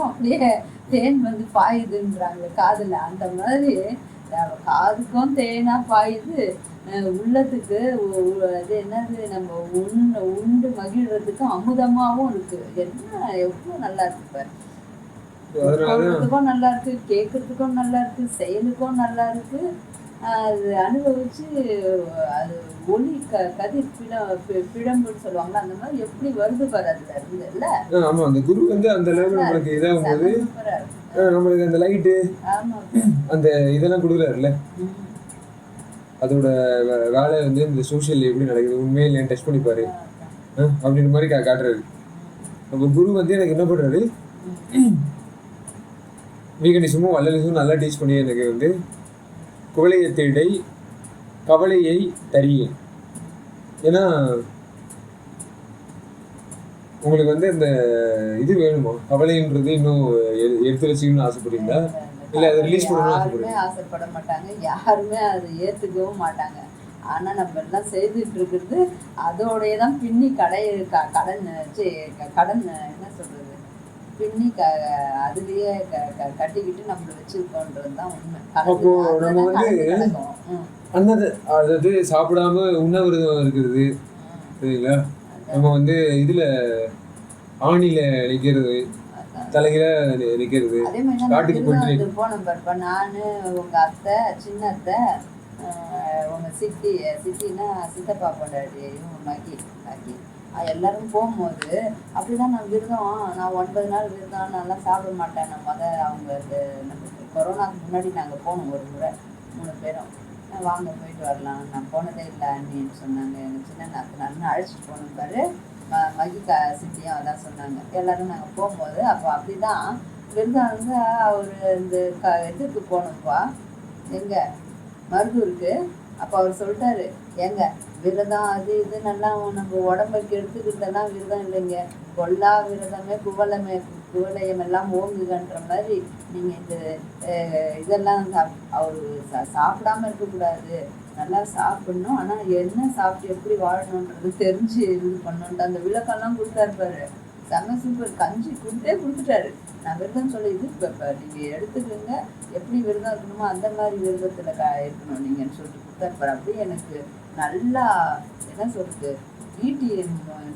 அப்படியே தேன் வந்து பாயுதுன்றாங்க காதுல, அந்த மாதிரி காதுக்கும் தேனா பாயுது, உள்ளத்துக்கு அது என்னது நம்ம உண்டு மகிழ்றதுக்கு அமுதமாவும் இருக்கு. என்ன எவ்வளவு நல்லா இருக்கு பாரு, சொல்றதுக்கும் நல்லா இருக்கு, கேட்கறதுக்கும் நல்லா இருக்கு, செயலுக்கும் நல்லா இருக்கு. அது அனுபவிச்சு அது ஒளி கதிர் பிழம்புன்னு சொல்லுவாங்களா, அந்த மாதிரி எப்படி வருது பாரு அதுல இருந்து இல்ல. ஆமா, அந்த குரு வந்து அந்த லெவல் நம்மளுக்கு இதாகும் போது நம்மளுக்கு அந்த லைட்டு அந்த இதெல்லாம் கொடுக்குறாருல்ல, அதோட வேலை வந்து இந்த சோஷியல் எப்படி நடக்குது உண்மையில டெஸ்ட் பண்ணிப்பாரு அப்படின்ற மாதிரி காட்டுறாரு. நம்ம குரு வந்து எனக்கு என்ன பண்றாரு, வீகனிசமும் வல்லலிசமும் நல்லா டீச் பண்ணி எனக்கு வந்து குவளையத்திடை கவலையை தரியேன். ஏன்னா உங்களுக்கு வந்து இந்த இது வேணுமா, கவலைன்றது இன்னும் எடுத்து வச்சுக்கணும்னு ஆசைப்படுறீங்களா, இல்லை அதை ரிலீஸ் பண்ணணும்னு ஆசைப்பட மாட்டாங்க, யாருமே அதை ஏற்றுக்கவும் மாட்டாங்க. ஆனா நம்ம எல்லாம் செய்துட்டு இருக்கிறது அதோடைய தான் பின்னி கடன் கடன் என்ன சொல்றது பின்னி அதுலயே கட்டிக்கிட்டு நம்மள வச்சிருக்கோன்றது தான் உண்மை. அப்போ நம்ம வந்து அதாவது சாப்பிடாம உண்ணாவிரதம் இருக்கிறது சரிங்களா, நம்ம வந்து இதுல ஆணில நிக்கிறது, தலையில நிக்கிறது, அதே மாதிரி காட்டுக்கு போயிட்டு போனோம் பாருப்பா. நானு உங்க அத்தை, சின்ன அத்தை, உங்க சித்தின்னா சித்தப்பா பொண்டாட்டி, இவங்க மகி எல்லாரும் போகும்போது அப்படிதான் நான் விரதம், நான் 9 நாள் விரதம், நல்லா சாப்பிட மாட்டேன். நான் அவங்க கொரோனாக்கு முன்னாடி நாங்கள் போனோம் ஒரு முறை 3 பேரும். வாங்க போயிட்டு வரலாம், நான் போனதே இல்லை அண்ணின்னு சொன்னாங்க. எனக்கு சின்ன நாத்தனார்னு அழைச்சிட்டு போனோம் பாரு. மகி சித்தியும் அதான் சொன்னாங்க. எல்லாரும் நாங்கள் போகும்போது அப்போ அப்படிதான் விரதம் வந்து அவர் இந்த இதுக்கு போனோம்ப்பா, எங்க மருதூருக்கு. அப்போ அவர் சொல்லிட்டாரு, எங்க விரதம் அது இது நல்லா நம்ம உடம்புக்கு எடுத்துக்கிட்டதெல்லாம் விரதம் இல்லைங்க, கொல்லா விரதமே குவலயம் எல்லாம் ஓங்குகன்ற மாதிரி நீங்க இந்த இதெல்லாம் அவரு சாப்பிடாம இருக்கக்கூடாது, நல்லா சாப்பிடணும், ஆனா என்ன சாப்பிட்டு எப்படி வாழணுன்றது தெரிஞ்சு இது பண்ணணுன்ட்டு அந்த விளக்கெல்லாம் கொடுத்தாரு பாரு. செம்ம சூப்பர். கஞ்சி கொடுத்துட்டாரு. நான் விரதம் சொல்லி இது நீங்க எடுத்துக்கோங்க, எப்படி விரதம் இருக்கணுமோ அந்த மாதிரி விரதத்துல இருக்கணும் நீங்கன்னு சொல்லிட்டு கொடுத்தாரு. அப்படியே எனக்கு நல்லா என்ன சொல்றது ஈட்டி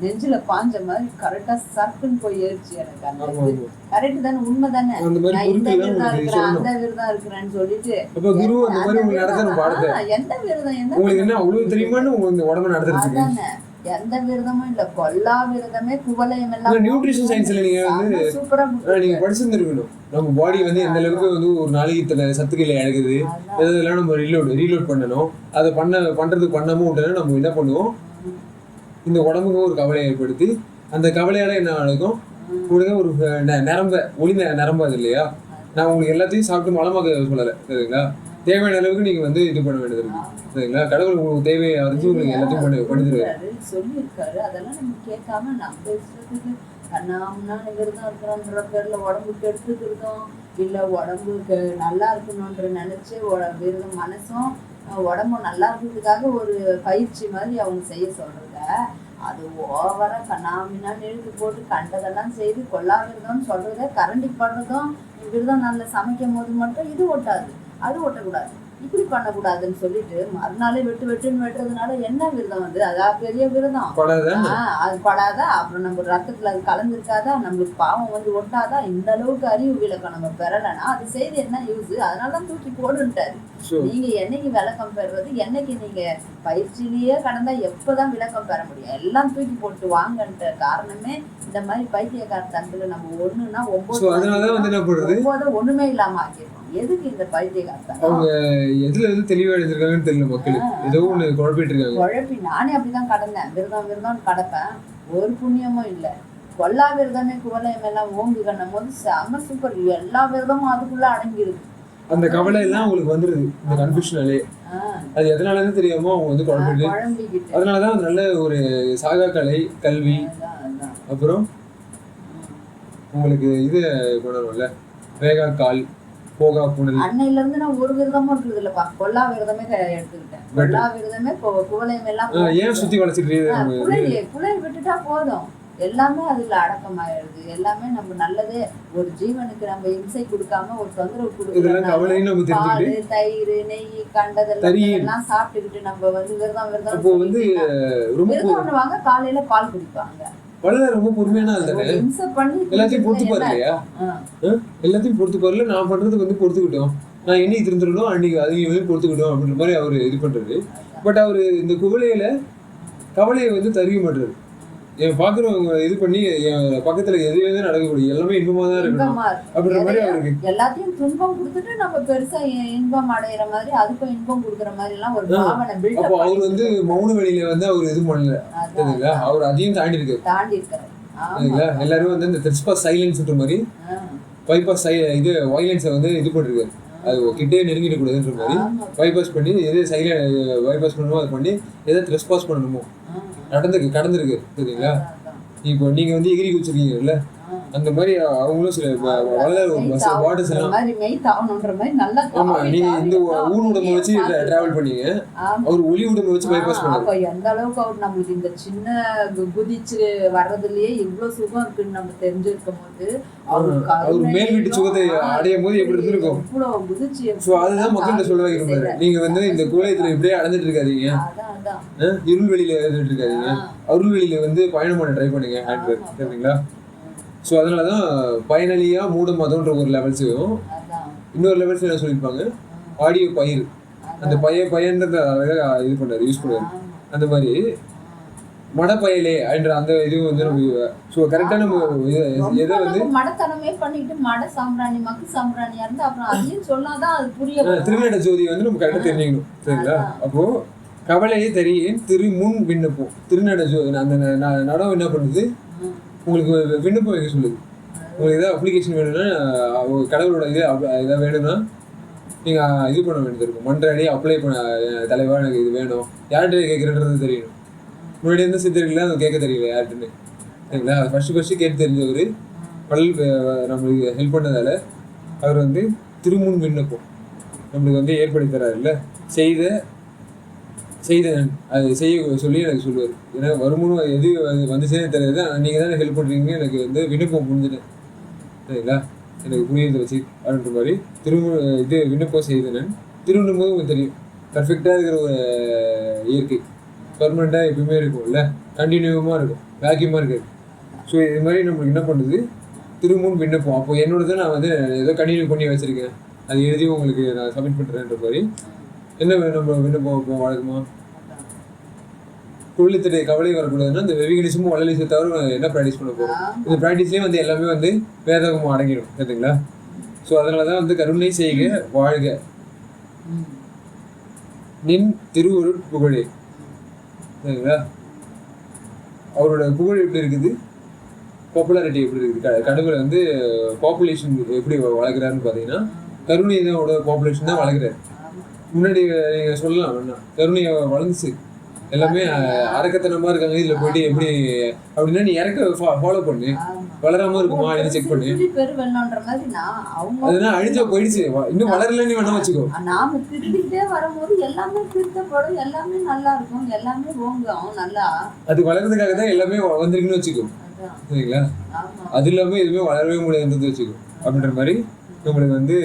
நெஞ்சில பாஞ்ச மாதிரி கரெக்டா சர்க்குன்னு போய் ஏறிச்சு எனக்கு. அந்த கரெக்ட் தானே, உண்மை தானே. நான் இந்த விரதம் இருக்கிறேன் அந்த விரதம் இருக்கிறேன்னு சொல்லிட்டு எந்த விரதம் அதானே எந்த விரதமும் இல்ல, கொல்லா விரதமே குவலயம் எல்லாம். நியூட்ரிஷன் சயின்ஸ்ல நீங்க வந்து சூப்பரா நீங்க படிச்சிருந்துருக்கணும். நம்ம பாடி வந்து எந்த அளவுக்கு வந்து ஒரு நாளைக்கு சத்துக்களை இழக்குது, இதெல்லாம் நம்ம ரீலோட் பண்ணணும். அதை பண்றதுக்கு பண்ணாம விட்டோம்னா நம்ம என்ன பண்ணுவோம், இந்த உடம்புக்கு ஒரு கவலையை ஏற்படுத்தி அந்த கவலையால என்ன நடக்கும், உங்களுக்கு ஒரு ஒளி நிரம்பாது இல்லையா. நான் உங்களுக்கு எல்லாத்தையும் சாப்பிட்டு மலமாக சொல்லலை சரிங்களா, தேவையான அளவுக்கு நீங்க வந்து இது பண்ண வேண்டியது இருக்கு சரிங்களா. கடவுள் உங்களுக்கு தேவையை அறிஞ்சு உங்களுக்கு எல்லாத்தையும் பண்ணிடுவாரு சொல்லியிருக்காரு. அதெல்லாம் நம்ம கேட்காம நம்ம இஷ்டத்துக்கு கண்ணாமனா விரதம் இருக்கிறோன்ற பேர்ல உடம்புக்கு எடுத்துக்கிறதும் இல்ல, உடம்புக்கு நல்லா இருக்கணும்ன்ற நினைச்சு விரதம் மனசும் உடம்பும் நல்லா இருக்கிறதுக்காக ஒரு பயிற்சி மாதிரி அவங்க செய்ய சொல்றத, அது ஓவரா கண்ணாமினான்னு எழுதி போட்டு கண்டதெல்லாம் செய்து கொல்லா விரதம்னு சொல்றத கரண்டி படுறதும் விரதம் நல்லா சமைக்கும் போது மட்டும் இது ஒட்டாது, அது ஒட்டக்கூடாது, இப்படி பண்ணக்கூடாதுன்னு சொல்லிட்டு மறுநாளே வெட்டுன்னு வெட்டுறதுனால என்ன விரதம் வந்து அதான் பெரிய விரதம். அது படாதா, அப்புறம் நம்ம ரத்தத்துல அது கலந்துருக்காதா, நம்மளுக்கு பாவம் வந்து ஒட்டாதா. இந்த அளவுக்கு அறிவு விளக்கம் நம்ம பெறலைன்னா அது செய்து என்ன யூஸ், அதனாலதான் தூக்கி போடுன்ட்டாரு. நீங்க என்னைக்கு விளக்கம் பெறுறது, என்னைக்கு நீங்க பயிற்சியிலேயே கடந்தா எப்பதான் விளக்கம் பெற முடியும். எல்லாம் தூக்கி போட்டு வாங்கன்ற காரணமே இந்த மாதிரி பைத்தியக்காரத்தனத்துல நம்ம ஒண்ணுன்னா 9 ஒண்ணுமே இல்லாம ஆக்கிடுவோம். எதுக்கு இந்த பைத்தியக்காரத்தனம்? அவங்க எதுல இருந்து தெளிவா எழுதிருக்காங்கன்னு தெரியல மக்களுக்கு, ஏதோ ஒண்ணு குழப்பிட்டு இருக்காங்க. குழப்பி நானே அப்படிதான் கடந்தேன், விரதம் கடப்பேன், ஒரு புண்ணியமும் இல்ல. கொல்லா விரதமே குவலயம் எல்லாம் ஓங்குகன்னும் போது செம்ம சூப்பர். எல்லா விரதமும் அதுக்குள்ள அடங்கிடுது. அந்த கவலை எல்லாம் உங்களுக்கு வந்துருது இந்த கன்ஃபியூஷனாலே. அது எதனாலன்னு தெரியாம அவங்க வந்து குழம்பிட்டு, அதனாலதான் நல்ல ஒரு சாகா கலை கல்வி, அப்புறம் உங்களுக்கு இது கொண்டாடும்ல வேகா கால் போகா புனல். அன்னையில இருந்து நான் ஒரு விரதமும் இருக்குது இல்லப்பா, கொல்லா விரதமே எடுத்துக்கிட்டேன். கொல்லா விரதமே குவலயம் எல்லாம் ஏன் சுத்தி வளைச்சிட்டு புலை விட்டுட்டா போதும், எல்லாமே அதுல அடக்கமாயிருது. எல்லாமே நம்ம நல்லதே, ஒரு ஜீவனுக்கு நம்ம இம்சை கொடுக்காம ஒரு தொந்தரவு கொடுக்கணும். பால் தயிர் நெய் கண்டதெல்லாம் சாப்பிட்டுக்கிட்டு நம்ம வந்து விரதம் பண்ணுவாங்க. காலையில பால் குடிப்பாங்க. ரொம்ப பொறுமையான எல்லாத்தையும் பொறுத்து பாரு இல்லையா, எல்லாத்தையும் பொறுத்து பாருல. நான் பண்றதுக்கு வந்து பொறுத்துக்கிட்டோம், நான் என்னைக்கு திருந்துடணும் அன்னைக்கு அதையும் பொறுத்துக்கிட்டோம் அப்படின்ற மாதிரி அவரு இது பண்றாரு. பட் அவரு இந்த கவலையை வந்து தருக மாட்டாரு. என் பாக்குறவங்க இது பண்ணி என் பக்கத்துல எதுவே நடக்கக்கூடிய எல்லாமே இன்பமா தான் இருக்கணும் அப்படின்ற மாதிரி அவருக்கு எல்லாத்தையும் துன்பம் கொடுத்துட்டு நம்ம பெருசா இன்பம் அடையிற மாதிரி அதுக்கும் இன்பம் கொடுக்குற மாதிரி எல்லாம் ஒரு பாவனை. அப்போ அவர் வந்து மௌன வெளியில வந்து அவர் இது பண்ணல சரிங்களா, அவர் அதையும் தாண்டி இருக்காரு. எல்லாரும் வந்து இந்த த்ரெஸ்பாஸ் சைலன்ஸ்ன்ற மாதிரி பைபாஸ் இது வைலன்ஸை வந்து இது பண்ணிருக்காரு. அது கிட்டே நெருங்கிட கூடாதுன்ற மாதிரி பைபாஸ் பண்ணி எது பைபாஸ் பண்ணணுமோ அதை பண்ணி எதை த்ரெஸ்பாஸ் பண்ணணுமோ கடந்திருக்கு சரிங்களா. இப்போ நீங்க வந்து எகிரி குச்சிருக்கீங்கல்ல, அந்த மாதிரி அவங்களும் சில பாடிஸ் அந்த எல்லாம். மாதிரி மெய் தாவணுன்ற மாதிரி நல்லா ஆமா, தாவி நீங்க தாவி இந்த தாவி ஊர் உடம்பு வச்சு டிராவல் பண்ணீங்க, ஆமா. அவர் ஒளி உடம்பு வச்சு பைபாஸ் பண்ணாரு. அப்ப எந்த அளவுக்கு அவர் நம்மளுக்கு இந்த சின்ன குதிச்சு வர்றதுலயே இவ்வளவு சுகம் இருக்குன்னு நம்ம தெரிஞ்சிருக்கும் போது அவர் மேல் வீட்டு சுகத்தை அடையும் போது எப்படி இருந்திருக்கும். இவ்வளவு குதிச்சு ஸோ அதுதான் மக்கள்கிட்ட சொல்ல வைக்கிறோம். நீங்க வந்து இந்த கோலயத்துல இப்படியே அடைஞ்சிட்டு இருக்காதீங்க, இருள்வெளியில இருந்துட்டு இருக்காதீங்க, அருள்வெளியில வந்து பயணம் பண்ண ட்ரை பண்ணுங்க ஹேண்ட்பேக், சரிங்களா? ஸோ அதனாலதான் பயனளியா மூட மதம்ன்ற ஒரு லெவல்ஸையும் இன்னொரு லெவல்ஸ் என்ன சொல்லியிருப்பாங்க, ஆடியோ பயிர், அந்த பயன்றத இது பண்ணாரு, யூஸ் பண்ணாரு. அந்த மாதிரி மடப்பயலே என்ற அந்த இதுவும் வந்து நம்ம ஸோ கரெக்டாக நம்ம எதை வந்து மடத்தனமே பண்ணிட்டு மட சாம்பிராணி மக்கு சாம்பிராணியா இருந்து அப்புறம் அதையும் சொன்னாதான் அது புரிய. திருநட ஜோதி வந்து நம்ம கரெக்டாக தெரிஞ்சுக்கணும், சரிங்களா? அப்போ கவலையே தெரியும் திருமுன் விண்ணப்பம், திருநட ஜோதி அந்த நடம் என்ன பண்ணுது, உங்களுக்கு விண்ணப்பம் வைக்க சொல்லுது. உங்களுக்கு ஏதாவது அப்ளிகேஷன் வேணும்னா, கடவுளோட இது எதாவது வேணும்னா நீங்கள் இது பண்ண வேண்டியது இருக்கும், மன்றாடி அப்ளை பண்ண, தலைவா எனக்கு இது வேணும், யார்கிட்ட கேட்குறன்றது தெரியணும். முன்னாடி இருந்த சித்தர்கள்லாம் அதை கேட்க தெரியல யார்ட்டுன்னு, சரிங்களா? அது ஃபஸ்ட்டு கேட்டு தெரிஞ்சவர் நம்மளுக்கு ஹெல்ப் பண்ணதால அவர் வந்து திருமுன் விண்ணப்பம் நம்மளுக்கு வந்து ஏற்படுத்தி தராரு இல்லை, செய்தேன் அது செய்ய சொல்லி எனக்கு சொல்லுவார். ஏன்னா வருமானம் எது வந்துச்சுன்னே தெரியாது, நீங்கள் தானே ஹெல்ப் பண்ணுறீங்க, எனக்கு வந்து விண்ணப்பம் புரிஞ்சுட்டேன், சரிங்களா? எனக்கு புரியுது வச்சு அப்படின்ற மாதிரி இது விண்ணப்பம் செய்தேன். திருவண்ணும் போது உங்களுக்கு தெரியும் பர்ஃபெக்டாக இருக்கிற ஒரு இயற்கை பர்மனெண்ட்டாக எப்பவுமே இருக்கும் இல்லை, கண்டினியூவாக இருக்கும், வேக்யூமாக இருக்காது. ஸோ இது மாதிரி நம்மளுக்கு என்ன பண்ணுது, திரும்பவும் விண்ணப்பம். அப்போ என்னோடது நான் வந்து ஏதோ கண்டினியூ பண்ணி வச்சுருக்கேன், அது எழுதி உங்களுக்கு நான் சப்மிட் பண்ணுறேன்ற மாதிரி. என்ன நம்ம விண்ணப்பம் வழக்கமா குளித்துடைய கவலை வரக்கூடாதுன்னா இந்த வெவிகனிசமும் வளலிசம் தவிர என்ன ப்ராக்டிஸ் பண்ண போகிறோம். இந்த ப்ராக்டிஸ்லேயே வந்து எல்லாமே வந்து வேதகமும் அடங்கிடும், சரிங்களா? ஸோ அதனால தான் வந்து கருணை செய்க வாழ்க நின் திருவருட் புகழே, சரிங்களா? அவரோட புகழ் எப்படி இருக்குது, பாப்புலாரிட்டி எப்படி இருக்குது, கடவுளை வந்து பாப்புலேஷன் எப்படி வளர்க்குறாருன்னு பார்த்தீங்கன்னா கருணையோட பாப்புலேஷன் தான் வளர்க்குறாரு. முன்னாடி நீங்கள் சொல்லலாம் வேணா கருணையை வளர்ந்துச்சு, எல்லாமே அரக்கத்தனமாக இருக்காங்க, இதில் போயிட்டு எப்படி அப்படின்னா நீ இறக்க ஃபாலோ பண்ணு, வளராமல் இருக்குமா அப்படின்னு செக் பண்ணு. அதெல்லாம் அழிஞ்சா போயிடுச்சு, இன்னும் வளரலன்னு வேணா வச்சுக்கோ. நாம திருத்திக்கிட்டே வரும்போது எல்லாமே திருத்தப்படும், எல்லாமே நல்லா இருக்கும், எல்லாமே ஓங்கும் நல்லா. அது வளர்றதுக்காக தான் எல்லாமே வந்திருக்குன்னு வச்சுக்கோ, சரிங்களா? அது இல்லாமல் எதுவுமே வளரவே முடியாதுன்றது வச்சுக்கோ. அப்படின்ற மாதிரி நம்மளுக்கு வந்து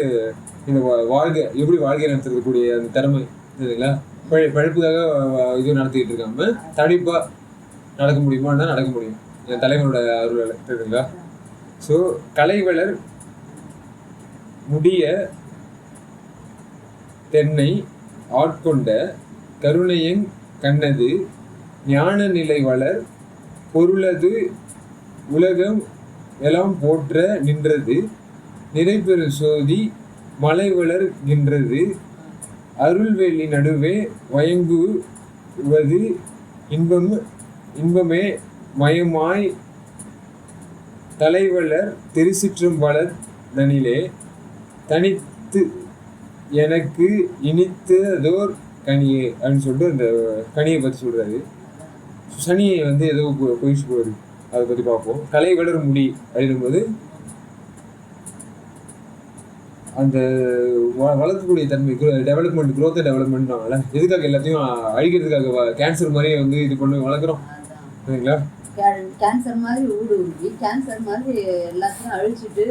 இந்த வாழ்க்கை எப்படி வாழ்க்கை நடத்துறதுக்கூடிய அந்த திறமை, சரிங்களா? பழப்புக்காக இது நடத்திக்கிட்டு இருக்காம தடிப்பாக நடக்க முடியுமான்னா நடக்க முடியும் என் தலைவனோட அருளால், சரிங்களா? ஸோ கலைவளர் முடிய தென்னை ஆட்கொண்ட கருணையங் கண்ணது ஞான நிலை வளர் பொருளது உலகம் எல்லாம் போற்ற நின்றது நிறைபெரு சோதி மலை வளர்கின்றது அருள்வெளி நடுவே வயங்குவது இன்பமே மயமாய் தலைவளர் திருச்சிற்றம்பலத் தனிலே தனித்து எனக்கு இனித்ததோர் கனியே அப்படின்னு சொல்லிட்டு அந்த கனியை பற்றி சொல்கிறாரு. சனியை வந்து ஏதோ போயிடுச்சு போகுது, அதை பற்றி பார்ப்போம். கலை வளர் முடி அப்படிங்கும்போது அந்த வளர்க்கக்கூடிய தன்மை, டெவலப்மெண்ட், க்ரோத் டெவலப்மெண்ட்னால எதுக்காக எல்லாத்தையும் அழிக்கிறதுக்காக கேன்சர் மாதிரியே வந்து இது பண்ணி வளர்க்குறோம், சரிங்களா? கேன்சர் மாதிரி ஊடுருவி கேன்சர் மாதிரி எல்லாத்தையும் அழிச்சிட்டு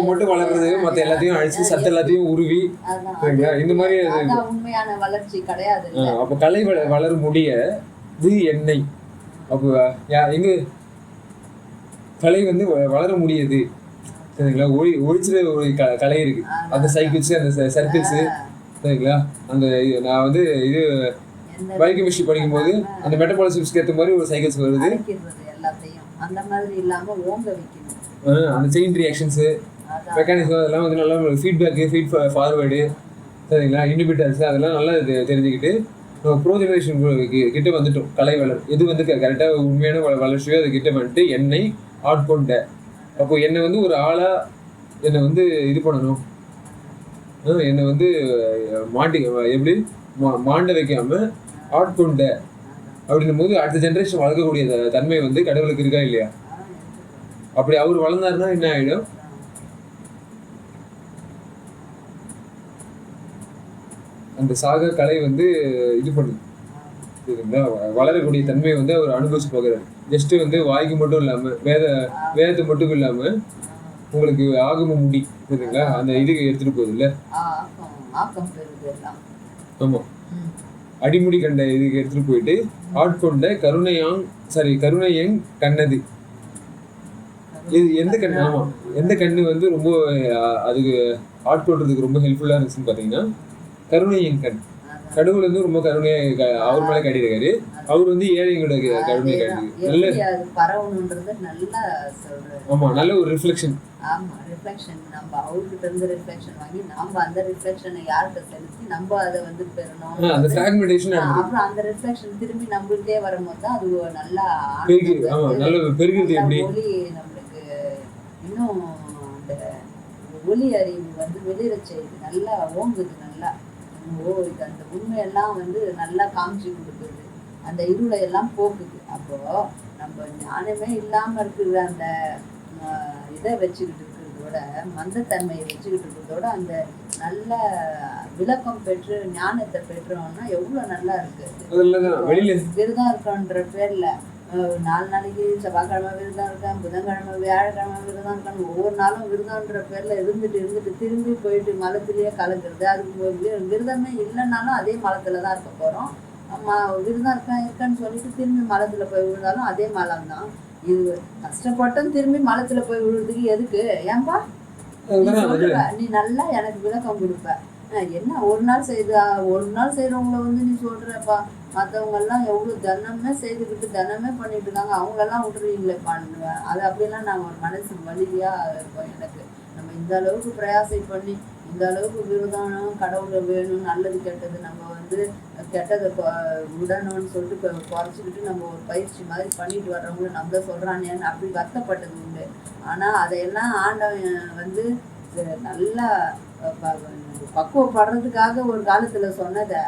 மட்டும் வளர்றது, மற்ற எல்லாத்தையும் அழிச்சு சத்து எல்லாத்தையும் உருவி, சரிங்களா? இந்த மாதிரி உண்மையான வளர்ச்சி கிடையாது. அப்போ கலை வளர முடிய இது எண்ணெய். அப்போ எங்க கலை வந்து வளர முடியுது, சரிங்களா? ஒழிச்சுற ஒரு கலை இருக்கு, அந்த சைக்கிள்ஸு அந்த சர்க்கிள்ஸு, சரிங்களா? அந்த நான் வந்து இது பயோகெமிஸ்ட்ரி படிக்கும்போது அந்த மெட்டபாலிசம்ஸ்க்கு ஏற்ற மாதிரி ஒரு சைக்கிள்ஸ் வருது, அந்த செயின் ரியாக்ஷன்ஸு மெக்கானிசம் அதெல்லாம் வந்து நல்லா ஃபீட்பேக்கு, ஃபீட் ஃபார்வேர்டு, சரிங்களா? இண்டிபிட்டர்ஸ் அதெல்லாம் நல்லா தெரிஞ்சுக்கிட்டு ப்ரோ ஜெனரேஷன் கிட்ட வந்துட்டோம். கலை வளர் எது வந்து கரெக்டாக உண்மையான வளர்ச்சியோ அது கிட்ட வந்துட்டு எண்ணெய் ஆட்கொண்ட. அப்போ என்னை வந்து ஒரு ஆளாக என்னை வந்து இது பண்ணணும், என்னை வந்து எப்படி மாண்ட வைக்காமல் ஆட்கொண்ட அப்படின்னும் போது அடுத்த ஜென்ரேஷன் வளர்க்கக்கூடிய தன்மை வந்து கடவுளுக்கு இருக்கா இல்லையா? அப்படி அவர் வளர்ந்தாருன்னா என்ன ஆயிடும்? அந்த சாக கலை வந்து இது பண்ணுது, சரிங்களா? வளரக்கூடிய தன்மையை வந்து அவர் அனுபவிச்சு பார்க்குறாரு. ஜஸ்ட் வந்து வாய்க்கு மட்டும் இல்லாம வேதத்தை மட்டும் இல்லாம உங்களுக்கு ஆகம முடி, சரிங்களா, அந்த இதுக்கு எடுத்துட்டு போகுது இல்ல? ஆமா, அடிமுடி கண்ட இதுக்கு எடுத்துட்டு போயிட்டு ஆட்கொண்ட கருணையங் கண்ணது. இது எந்த கண்? ஆமா, எந்த கண்ணு வந்து ரொம்ப அதுக்கு ஆட்கொள்றதுக்கு ரொம்ப ஹெல்ப்ஃபுல்லா இருந்துச்சுன்னு பாத்தீங்கன்னா கருணையன் கண். கடவுள் வந்து ரொம்ப கருணையா அவர் மேல காட்டியிருக்காரு. அவர் வந்து ஏழைங்களோட கருணையை காட்டிருக்கு. நல்ல பரவணுன்றது நல்லா சொல்றாரு. ஆமா, நல்ல ஒரு ரிஃப்ளெக்ஷன். ஆமா, ரிஃப்ளெக்ஷன். நம்ம அவர்கிட்ட இருந்து ரிஃப்ளெக்ஷன் வாங்கி நம்ம அந்த ரிஃப்ளெக்ஷனை யார்கிட்ட செலுத்தி நம்ம அதை வந்து பெறணும். அந்த ஃபிராக்மெண்டேஷன், அப்புறம் அந்த ரிஃப்ளெக்ஷன் திரும்பி நம்மளுக்கே வரும்போது தான் அது நல்லா நல்ல பெருகுது. எப்படி ஒளி நம்மளுக்கு இன்னும் அந்த ஒளி அறிவு வந்து வெளியிட செய்யுது, நல்லா ஓங்குது. நல்லா இது அந்த உண்மையெல்லாம் வந்து நல்லா காமிச்சு கொடுக்குது, அந்த இருளை எல்லாம் போக்குது. அப்போ நம்ம ஞானமே இல்லாம இருக்கிற அந்த இதை வச்சுக்கிட்டு இருக்கிறதோட, மந்தத்தன்மையை வச்சுக்கிட்டு இருக்கிறதோட அந்த நல்ல விளக்கம் பெற்று ஞானத்தை பெற்றோம்னா எவ்வளவு நல்லா இருக்கு. விரதம் இருக்கன்ற பேர்ல 4 நாளைக்கு செவ்வாய்க்கிழமை விரதம் இருக்கேன், புதன்கிழமை வியாழக்கிழமை விரதம் இருக்கான்னு ஒவ்வொரு நாளும் விரதம்ன்ற பேர்ல இருந்துட்டு திரும்பி போயிட்டு மலத்திலேயே கலக்குறது. அது விரதமே இல்லைன்னாலும் அதே மலத்துல தான் இருக்க போறோம். விரதம் இருக்கேன்னு சொல்லிட்டு திரும்பி மலத்துல போய் விழுந்தாலும் அதே மலம் தான். இது கஷ்டப்பட்டும் திரும்பி மலத்துல போய் விழுறதுக்கு எதுக்கு? ஏன்பா நீ நல்லா எனக்கு விளக்கம் கொடுப்ப. என்ன ஒரு நாள் செய்யறவங்கள வந்து நீ சொல்றப்பா, மற்றவங்க எல்லாம் எவ்வளவு தினமே செய்துக்கிட்டு தினமே பண்ணிட்டு இருக்காங்க, அவங்களெல்லாம் விட்டுருவீங்களே பண்ணுவேன். அது அப்படிலாம் நான் ஒரு மனசு வலியா இருக்கும் எனக்கு. நம்ம இந்த அளவுக்கு பிரயாசை பண்ணி இந்த அளவுக்கு விருதானம் கடவுளை வேணும், நல்லது கெட்டது நம்ம வந்து கெட்டதை விடணும்னு சொல்லிட்டு குறைச்சிக்கிட்டு நம்ம ஒரு பயிற்சி மாதிரி பண்ணிட்டு வர்றவங்களும் நம்மள சொல்றானேன்னு அப்படி வருத்தப்பட்டது உண்டு. ஆனா அதையெல்லாம் ஆண்டவன் வந்து நல்லா பக்குவப்படுறதுக்காக ஒரு காலத்துல சொன்னதை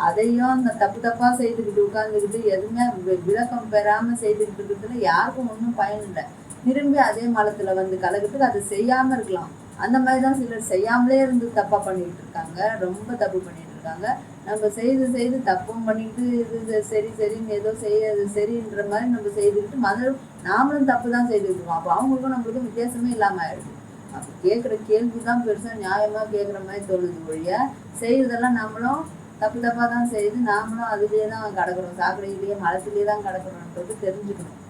அதையும் அந்த தப்பா செய்துக்கிட்டு உட்கார்ந்துக்கிட்டு எதுவுமே விளக்கம் பெறாம செய்துக்கிட்டு இருக்கிறதுல யாருக்கும் ஒன்றும் பயன் இல்லை. திரும்பி அதே மலத்துல வந்து கலக்கிறதுக்கு அதை செய்யாம இருக்கலாம். அந்த மாதிரிதான் சிலர் செய்யாமலே இருந்து தப்பா பண்ணிட்டு இருக்காங்க, ரொம்ப தப்பு பண்ணிட்டு இருக்காங்க. நம்ம செய்து தப்பும் பண்ணிட்டு இது சரின்னு ஏதோ சரின்ற மாதிரி நம்ம செய்துக்கிட்டு நாமளும் தப்பு தான் செய்துட்டு இருக்கோம். அப்போ அவங்களுக்கும் நம்மளுக்கும் வித்தியாசமே இல்லாம ஆயிடுது. அப்போ கேட்குற கேள்விதான் பெருசா நியாயமா கேட்குற மாதிரி தோணுது ஒழிய செய்யறதெல்லாம் நம்மளும் தப்பா தான் செய்து நாமளும் அதுலேயே தான் கிடக்குறோம், சாக்கடையிலேயே மலத்திலேயே தான் கிடக்குறோன்றது தெரிஞ்சுக்கணும்.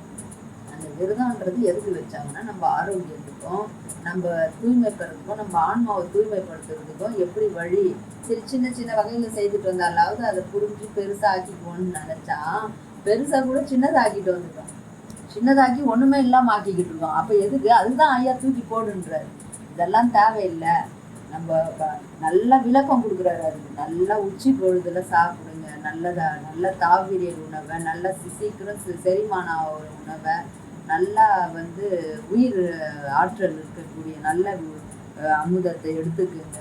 அந்த விரதம்ன்றது எதுக்கு வச்சாங்கன்னா நம்ம ஆரோக்கியத்துக்கும் நம்ம தூய்மை பெறதுக்கும் நம்ம ஆன்மாவை தூய்மைப்படுத்துறதுக்கும் எப்படி வழி. சரி, சின்ன வகையில செய்துட்டு வந்தாலாவது அதை புரிஞ்சு பெருசாக்கிக்குவோன்னு நினைச்சா பெருசா கூட சின்னதாக்கிட்டு வந்துட்டோம், சின்னதாக்கி ஒண்ணுமே இல்லாம ஆக்கிக்கிட்டு இருக்கோம். அப்ப எதுக்கு? அதுதான் ஐயா தூக்கி போடுன்றாரு. இதெல்லாம் தேவையில்லை. நம்ம நல்லா விளக்கம் கொடுக்குறாரு. அதுக்கு நல்லா உச்சி பொழுதுல சாப்பிடுங்க, நல்ல தாவிரியல் உணவை, நல்ல சீக்கிரம் செரிமான உணவை, நல்லா வந்து உயிர் ஆற்றல் இருக்கக்கூடிய நல்ல அமுதத்தை எடுத்துக்குங்க.